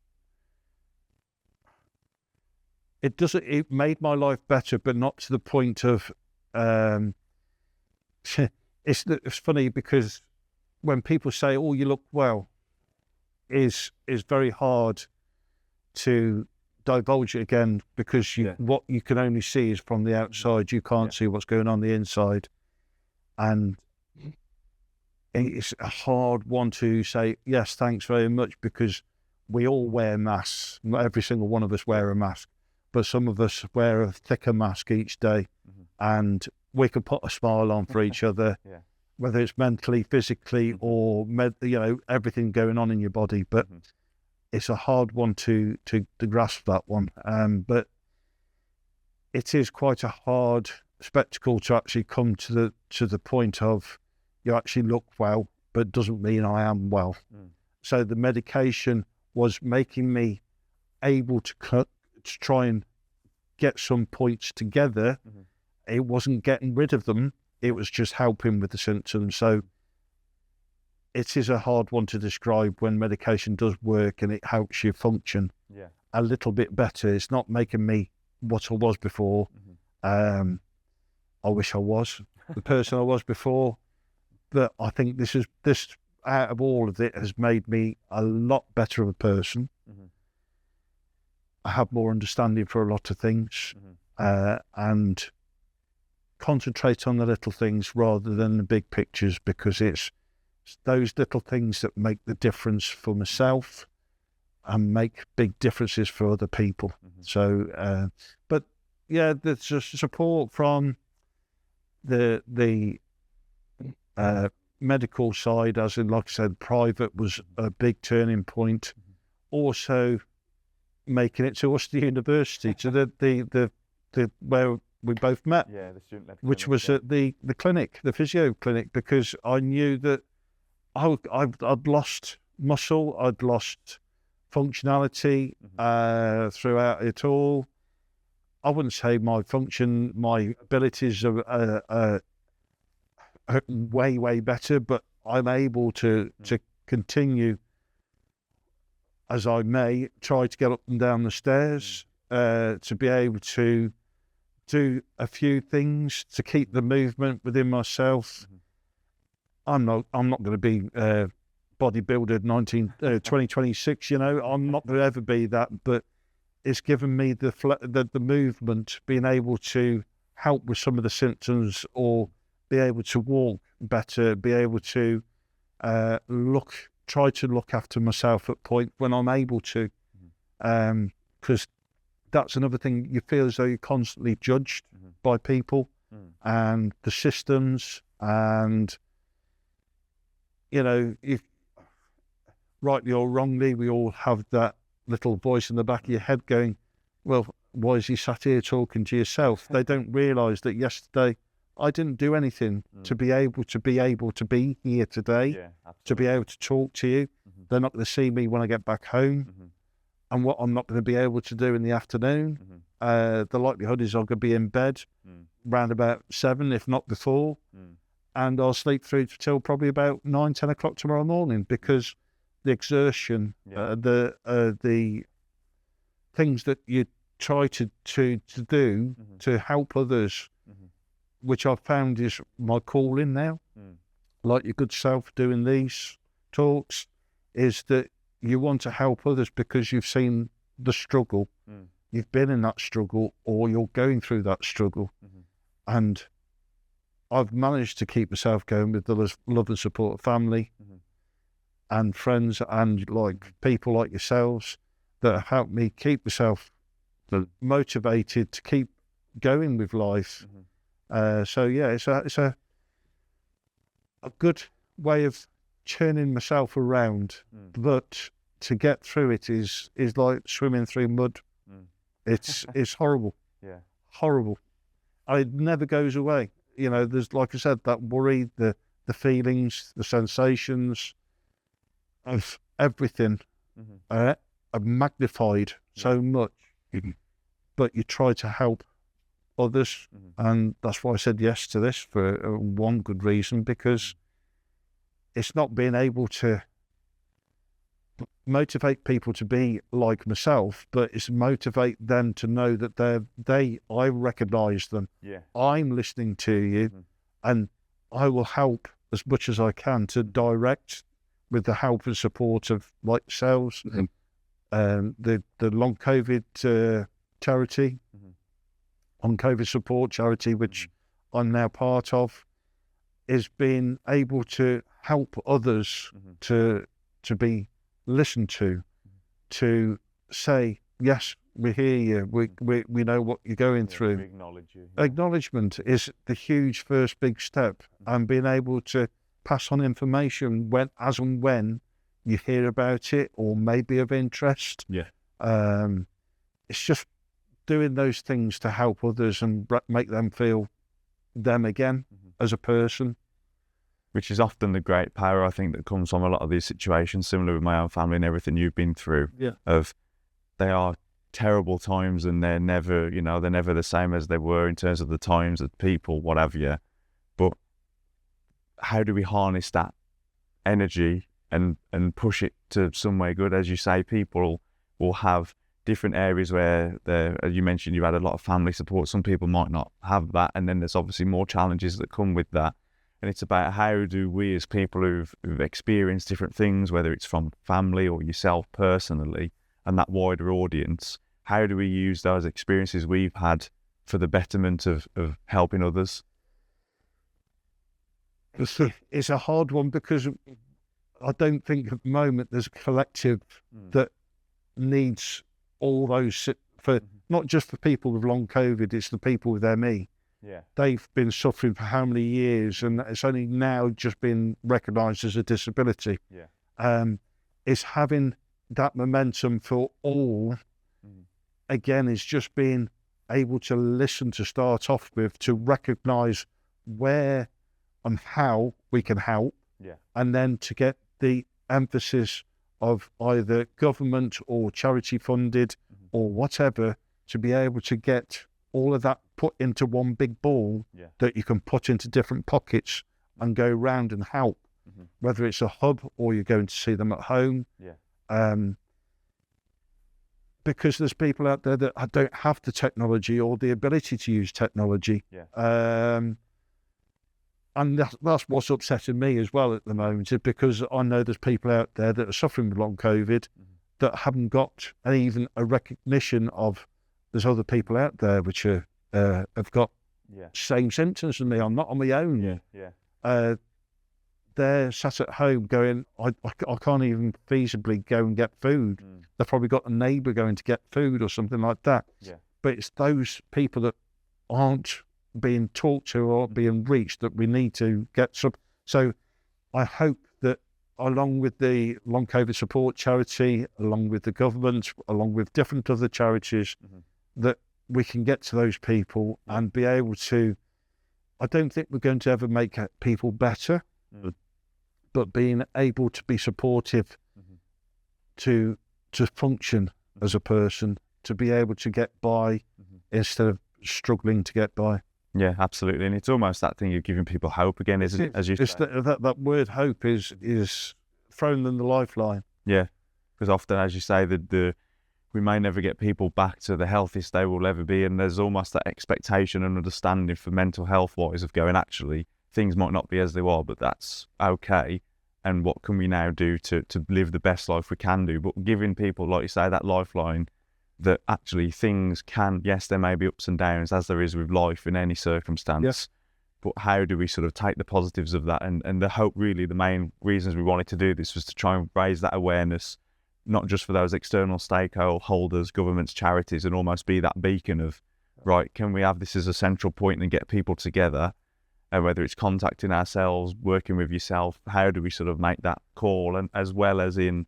it made my life better, but not to the point of, it's funny, because when people say, oh, you look well, is very hard to divulge it again, because Yeah. what you can only see is from the outside. You can't see what's going on the inside, and it's a hard one to say yes, thanks very much, because we all wear masks. Not every single one of us wear a mask, but some of us wear a thicker mask each day, and we can put a smile on for each other, whether it's mentally, physically, or everything going on in your body. But it's a hard one to grasp, that one. But it is quite a hard spectacle to actually come to the point of, you actually look well, but doesn't mean I am well. So the medication was making me able to try and get some points together. It wasn't getting rid of them. It was just helping with the symptoms. So it is a hard one to describe when medication does work and it helps you function a little bit better. It's not making me what I was before. I wish I was the person I was before, but I think this out of all of it has made me a lot better of a person. I have more understanding for a lot of things, and concentrate on the little things rather than the big pictures, because it's those little things that make the difference for myself and make big differences for other people. So, but yeah, there's just support from the medical side, as in, like I said, private was a big turning point. Also, making it to Worcester University, to the where we both met, the student led which clinic, was at the clinic, the physio clinic, because I knew that I'd lost muscle, I'd lost functionality throughout it all. I wouldn't say my abilities are way, way better, but I'm able to continue as I may, try to get up and down the stairs, to be able to do a few things to keep the movement within myself. I'm not going to be bodybuilder 2026, I'm not going to ever be that, but it's given me the movement, being able to help with some of the symptoms, or be able to walk better, be able to try to look after myself at point when I'm able to, because that's another thing. You feel as though you're constantly judged by people and the systems, and if rightly or wrongly, we all have that little voice in the back of your head going, well, why is he sat here talking to yourself? They don't realise that yesterday I didn't do anything to be able to be here today, to be able to talk to you. They're not going to see me when I get back home, and what I'm not going to be able to do in the afternoon. The likelihood is I'm going to be in bed round about 7, if not before, and I'll sleep through till probably about 9, 10 o'clock tomorrow morning, because the exertion, the things that you try to do to help others, which I've found is my calling now, like your good self doing these talks, is that you want to help others because you've seen the struggle, you've been in that struggle, or you're going through that struggle. And I've managed to keep myself going with the love and support of family and friends, and like people like yourselves that have helped me keep myself motivated to keep going with life. So yeah, it's a good way of churning myself around, but to get through it is like swimming through mud. It's horrible. Horrible. It never goes away. There's, like I said, that worry, the feelings, the sensations of everything are magnified so much. But you try to help others, and that's why I said yes to this, for one good reason, because it's not being able to motivate people to be like myself, but it's motivate them to know that I recognise them. I'm listening to you, and I will help as much as I can to direct with the help and support of like yourselves, the long COVID charity, on COVID support charity, which I'm now part of, is being able to help others to be listened to say, yes, we hear you, we know what you're going through. We acknowledge you. Acknowledgement is the huge first big step, and being able to pass on information as and when you hear about it or maybe of interest. Yeah. It's just doing those things to help others and make them feel them again as a person. Which is often the great power, I think, that comes from a lot of these situations, similar with my own family and everything you've been through. Yeah. Of they are terrible times, and they're never the same as they were in terms of the times, of people, what have you. But how do we harness that energy and push it to somewhere good? As you say, people will have different areas where as you mentioned, you had a lot of family support. Some people might not have that, and then there's obviously more challenges that come with that. And it's about how do we, as people who've experienced different things, whether it's from family or yourself personally, and that wider audience, how do we use those experiences we've had for the betterment of helping others? It's a hard one, because I don't think at the moment there's a collective that needs all those for not just for people with long COVID, it's the people with ME. Yeah. They've been suffering for how many years, and it's only now just been recognised as a disability. Yeah. It's having that momentum for all. Again, is just being able to listen to start off with, to recognise where and how we can help. Yeah. And then to get the emphasis of either government or charity funded or whatever, to be able to get all of that put into one big ball that you can put into different pockets and go round and help, whether it's a hub or you're going to see them at home. Because there's people out there that don't have the technology or the ability to use technology. And that's what's upsetting me as well at the moment, is because I know there's people out there that are suffering with long COVID that haven't got even a recognition of there's other people out there which are have got same symptoms as me. I'm not on my own. They're sat at home going, I can't even feasibly go and get food. They've probably got a neighbour going to get food or something like that. But it's those people that aren't being talked to or being reached that we need to get some. So I hope that along with the long COVID support charity, along with the government, along with different other charities, that we can get to those people and be able to, I don't think we're going to ever make people better, but being able to be supportive to function as a person, to be able to get by instead of struggling to get by. Yeah, absolutely. And it's almost that thing of giving people hope again, isn't it? As you say. That word hope is thrown in the lifeline. Yeah, because often, as you say, we may never get people back to the healthiest they will ever be, and there's almost that expectation and understanding for mental health wise of going, actually, things might not be as they were, but that's okay. And what can we now do to live the best life we can do? But giving people, like you say, that lifeline, that actually things can, yes, there may be ups and downs as there is with life in any circumstance, but how do we sort of take the positives of that? And the hope, really, the main reasons we wanted to do this was to try and raise that awareness, not just for those external stakeholders, governments, charities, and almost be that beacon of, right, can we have this as a central point and get people together? And whether it's contacting ourselves, working with yourself, how do we sort of make that call? And as well as in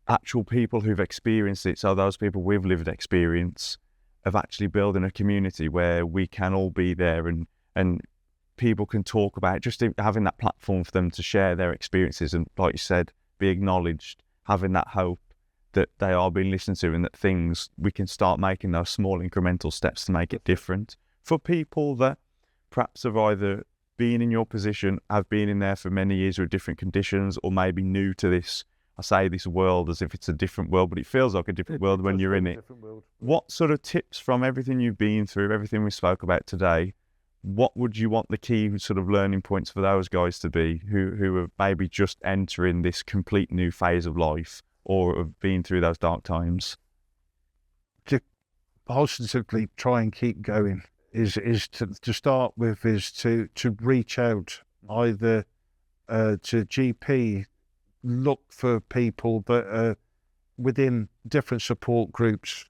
actual people who've experienced it, so those people with lived experience of actually building a community where we can all be there and people can talk about just having that platform for them to share their experiences and, like you said, be acknowledged, having that hope that they are being listened to and that we can start making those small incremental steps to make it different for people that perhaps have either been in your position, have been in there for many years with different conditions, or maybe new to this, I say this world as if it's a different world, but it feels like a different world when you're in it. What sort of tips from everything you've been through, everything we spoke about today, what would you want the key sort of learning points for those guys to be who are maybe just entering this complete new phase of life? or have been through those dark times? To positively try and keep going is to start with, is to reach out either to GP, look for people that are within different support groups.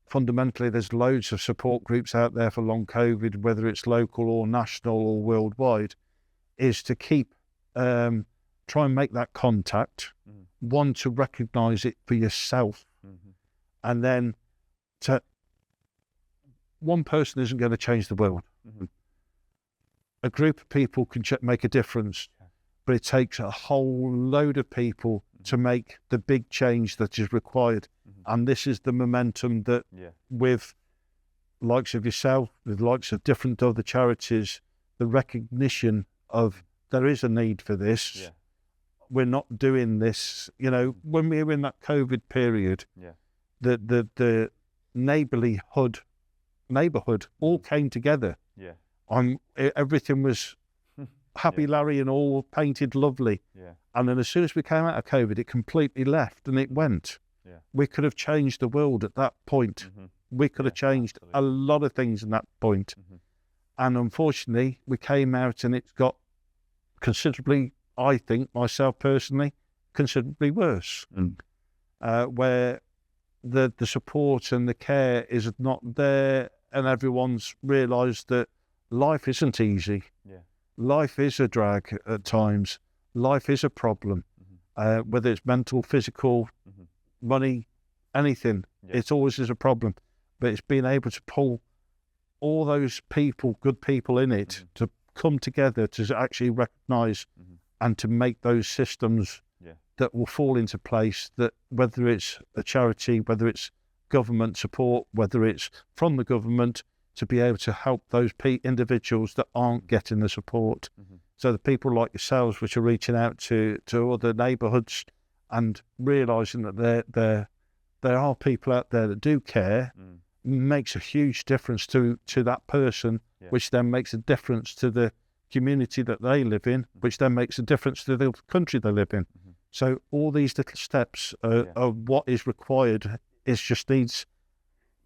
Fundamentally, there's loads of support groups out there for long COVID, whether it's local or national or worldwide, is to keep, try and make that contact, one, to recognise it for yourself, and then one person isn't going to change the world. A group of people can make a difference, but it takes a whole load of people to make the big change that is required. And this is the momentum that with likes of yourself, with likes of different other charities, the recognition of there is a need for this. We're not doing this, you know, when we were in that COVID period, the neighbourhood all came together. Everything was happy Larry and all painted lovely. And then as soon as we came out of COVID, it completely left and it went. We could have changed the world at that point. We could have changed a lot of things in that point. And unfortunately, we came out and it's got considerably, I think, myself personally, considerably worse. Where the support and the care is not there, and everyone's realised that life isn't easy. Life is a drag at times. Life is a problem, whether it's mental, physical, money, anything. It always is a problem. But it's being able to pull all those people, good people in it, to come together to actually recognise and to make those systems that will fall into place, that whether it's a charity, whether it's government support, whether it's from the government, to be able to help those individuals that aren't getting the support. So the people like yourselves, which are reaching out to other neighbourhoods and realising that there are people out there that do care, makes a huge difference to that person, which then makes a difference to the community that they live in, which then makes a difference to the country they live in. So all these little steps of what is required, it just needs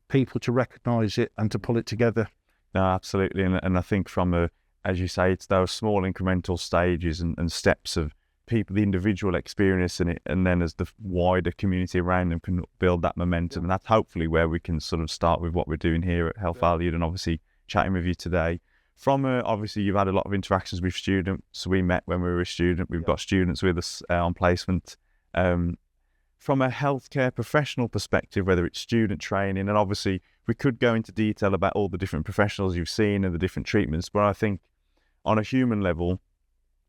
people to recognise it and to pull it together. No, absolutely. And I think as you say, it's those small incremental stages and steps of people, the individual experiencing it, and then as the wider community around them can build that momentum. And that's hopefully where we can sort of start with what we're doing here at Health Valued, and obviously chatting with you today. Obviously you've had a lot of interactions with students. We met when we were a student. We've got students with us on placement. From a healthcare professional perspective, whether it's student training, and obviously we could go into detail about all the different professionals you've seen and the different treatments, but I think on a human level,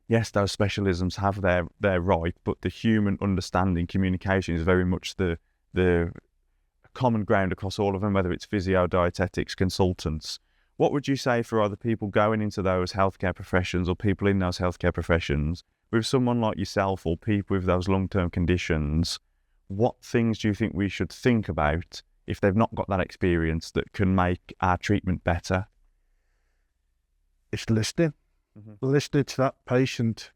yes, those specialisms have their right, but the human understanding, communication is very much the common ground across all of them, whether it's physio, dietetics, consultants. What would you say for other people going into those healthcare professions, or people in those healthcare professions, with someone like yourself or people with those long-term conditions? What things do you think we should think about if they've not got that experience that can make our treatment better? It's listening. Listening to that patient,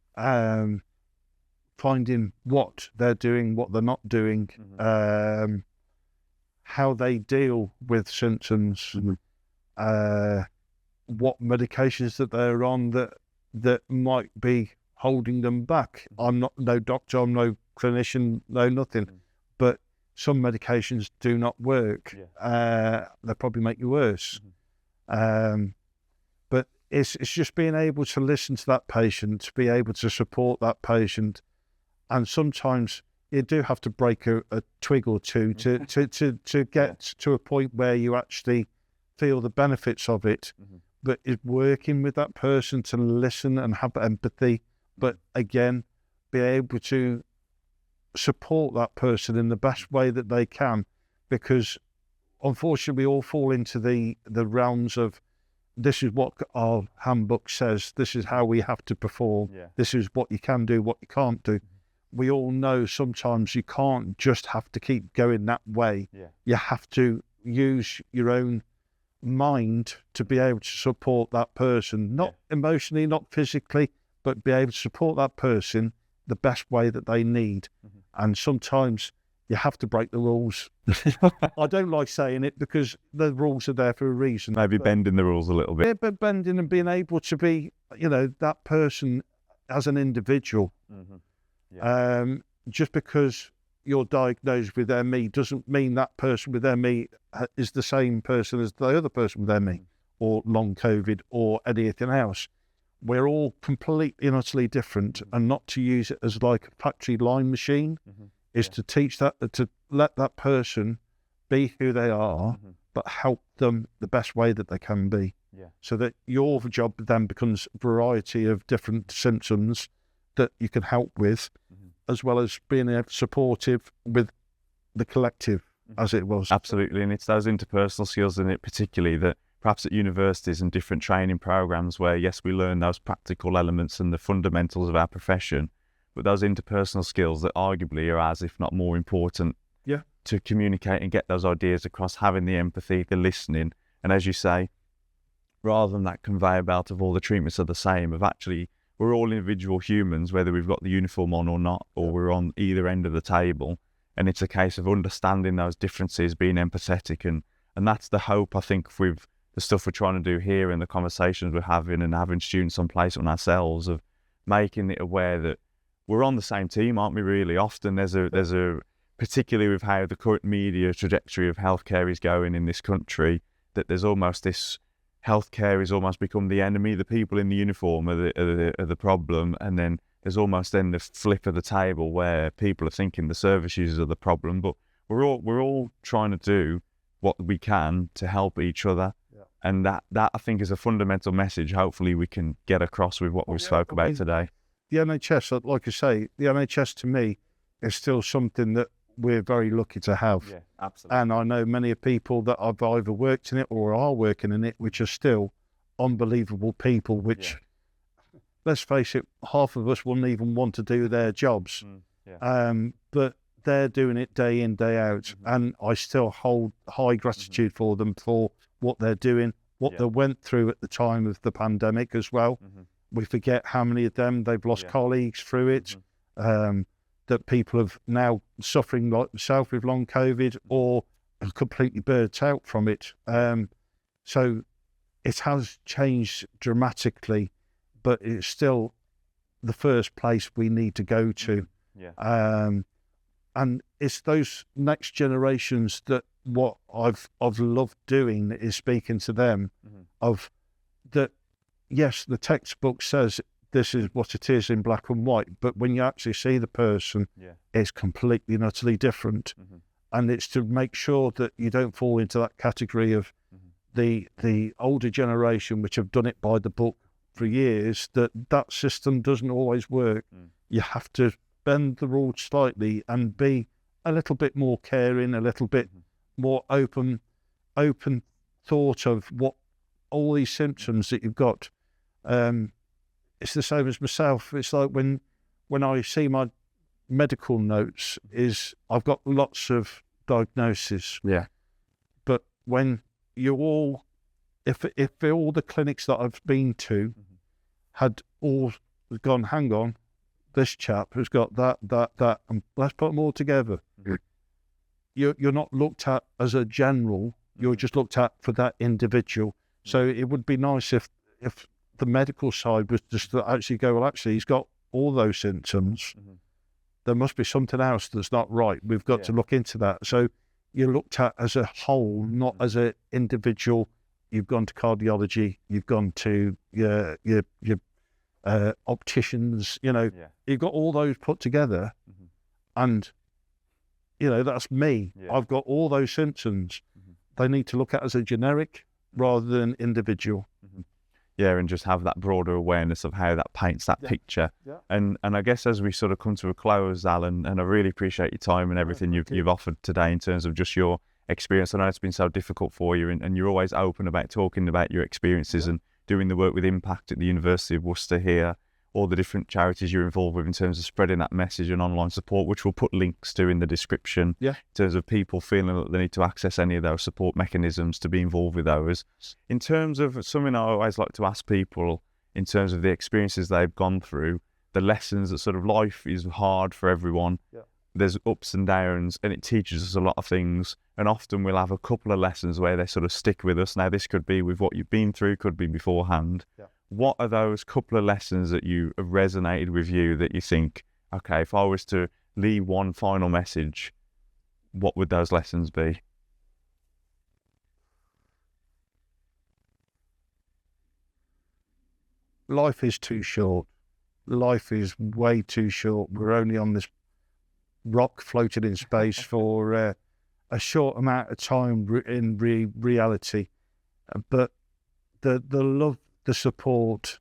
finding what they're doing, what they're not doing, how they deal with symptoms, what medications that they're on that might be holding them back. I'm not no doctor, I'm no clinician, no nothing, but some medications do not work. They probably make you worse. But it's just being able to listen to that patient, to be able to support that patient, and sometimes you do have to break a twig or two to get to a point where you actually feel the benefits of it. But it's working with that person to listen and have empathy, but again, be able to support that person in the best way that they can, because unfortunately we all fall into the realms of, this is what our handbook says, this is how we have to perform, this is what you can do, what you can't do. We all know sometimes you can't just have to keep going that way. You have to use your own mind to be able to support that person, not emotionally, not physically, but be able to support that person the best way that they need. And sometimes you have to break the rules. I don't like saying it because the rules are there for a reason. Maybe bending the rules a little bit. Yeah, but bending and being able to be, that person as an individual. Just because you're diagnosed with ME doesn't mean that person with ME is the same person as the other person with ME or long COVID or anything else. We're all completely and utterly different, and not to use it as like a factory line machine is to teach that, to let that person be who they are, but help them the best way that they can be. So that your job then becomes a variety of different symptoms that you can help with, as well as being supportive with the collective, as it was. Absolutely, and it's those interpersonal skills in it particularly that perhaps at universities and different training programs where, yes, we learn those practical elements and the fundamentals of our profession, but those interpersonal skills that arguably are as, if not more important, to communicate and get those ideas across, having the empathy, the listening, and as you say, rather than that conveyor belt of all the treatments are the same, of actually we're all individual humans, whether we've got the uniform on or not, or we're on either end of the table. And it's a case of understanding those differences, being empathetic. And that's the hope, I think, with the stuff we're trying to do here and the conversations we're having and having students on placement ourselves, of making it aware that we're on the same team, aren't we, really? Often there's a particularly with how the current media trajectory of healthcare is going in this country, that there's almost this healthcare has almost become the enemy. The people in the uniform are the problem, and then there's almost then the flip of the table where people are thinking the service users are the problem. But we're all trying to do what we can to help each other, and that I think is a fundamental message. Hopefully, we can get across with what we spoke about today. The NHS, like I say, the NHS to me is still something that we're very lucky to have. Yeah, absolutely. And I know many people that have either worked in it or are working in it, which are still unbelievable people, which, let's face it, half of us wouldn't even want to do their jobs. But they're doing it day in, day out. And I still hold high gratitude for them for what they're doing, what they went through at the time of the pandemic as well. We forget how many of them, they've lost colleagues through it. That people have now suffering like myself with long COVID or are completely burnt out from it. So it has changed dramatically, but it's still the first place we need to go to. And it's those next generations that what I've loved doing is speaking to them of that, yes, the textbook says this is what it is in black and white, but when you actually see the person, it's completely and utterly different. And it's to make sure that you don't fall into that category of the older generation, which have done it by the book for years, that system doesn't always work. You have to bend the rules slightly and be a little bit more caring, a little bit more open thought of what all these symptoms that you've got. It's the same as myself. It's like when I see my medical notes, is I've got lots of diagnoses. But when you all, if all the clinics that I've been to had all gone, hang on, this chap has got that, and let's put them all together. You're not looked at as a general. You're just looked at for that individual. So it would be nice if the medical side was just to actually go, well, actually, he's got all those symptoms. There must be something else that's not right. We've got to look into that. So you're looked at as a whole, not as an individual. You've gone to cardiology, you've gone to your opticians, you've got all those put together. And, that's me. I've got all those symptoms. They need to look at as a generic rather than individual. And just have that broader awareness of how that paints that picture. And I guess as we sort of come to a close, Alan, and I really appreciate your time and everything you've offered today in terms of just your experience. I know it's been so difficult for you, and you're always open about talking about your experiences and doing the work with Impact at the University of Worcester here, all the different charities you're involved with in terms of spreading that message and online support, which we'll put links to in the description, in terms of people feeling that they need to access any of those support mechanisms to be involved with those. In terms of something I always like to ask people in terms of the experiences they've gone through, the lessons that sort of life is hard for everyone. Yeah. There's ups and downs, and it teaches us a lot of things. And often we'll have a couple of lessons where they sort of stick with us. Now, this could be with what you've been through, could be beforehand. Yeah. What are those couple of lessons that you have resonated with you that you think, okay, if I was to leave one final message, what would those lessons be? Life is too short. Life is way too short. We're only on this rock floating in space for a short amount of time in reality. But the love, the support,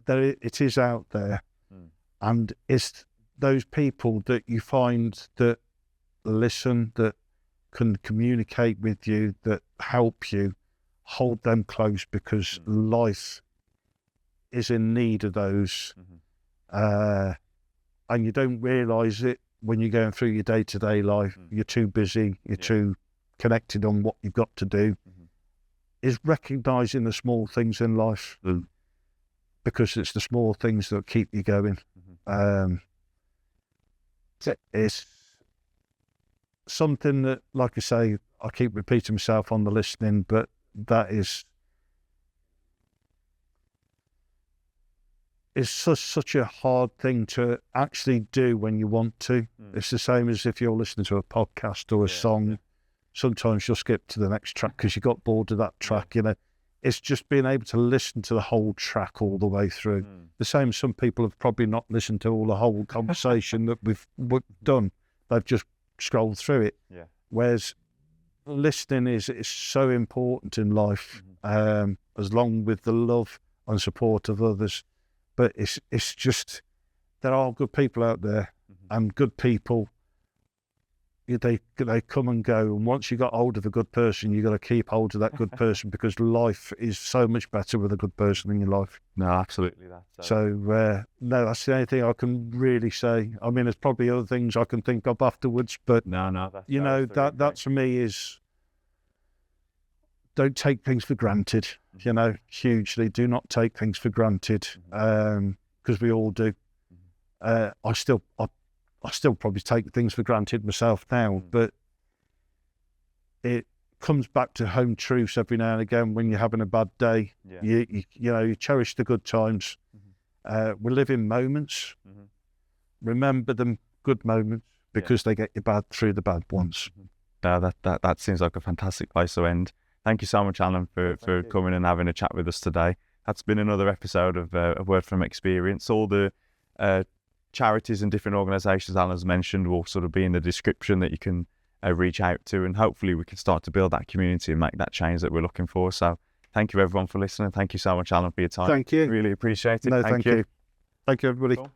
it is out there. And it's those people that you find that listen, that can communicate with you, that help you, hold them close, because life is in need of those. And you don't realise it when you're going through your day-to-day life. You're too busy, you're too connected on what you've got to do. Is recognising the small things in life, because it's the small things that keep you going. It's something that, like I say, I keep repeating myself on the listening, but that is such a hard thing to actually do when you want to. It's the same as if you're listening to a podcast or a song. Sometimes you'll skip to the next track because you got bored of that track. You know, it's just being able to listen to the whole track all the way through. The same, some people have probably not listened to all the whole conversation that we've done. They've just scrolled through it. Whereas listening is so important in life, as long with the love and support of others. But it's just, there are good people out there, and good people, they come and go. And once you got hold of a good person, you got to keep hold of that good person, because life is so much better with a good person in your life. No, absolutely. No, that's the only thing I can really say. I mean, there's probably other things I can think of afterwards, but that to me is, don't take things for granted. You know, hugely. Do not take things for granted, because we all do. I still probably take things for granted myself now, but it comes back to home truths every now and again when you're having a bad day. You know, you cherish the good times. We live in moments. Remember them good moments, because they get you through the bad ones. No, that seems like a fantastic place to end. Thank you so much, Alan, for coming and having a chat with us today. That's been another episode of A Word from Experience. All the charities and different organisations Alan's mentioned will sort of be in the description that you can reach out to, and hopefully we can start to build that community and make that change that we're looking for. So thank you everyone for listening. Thank you so much, Alan, for your time. Thank you. Really appreciate it. No, thank you. Thank you, everybody. Cool.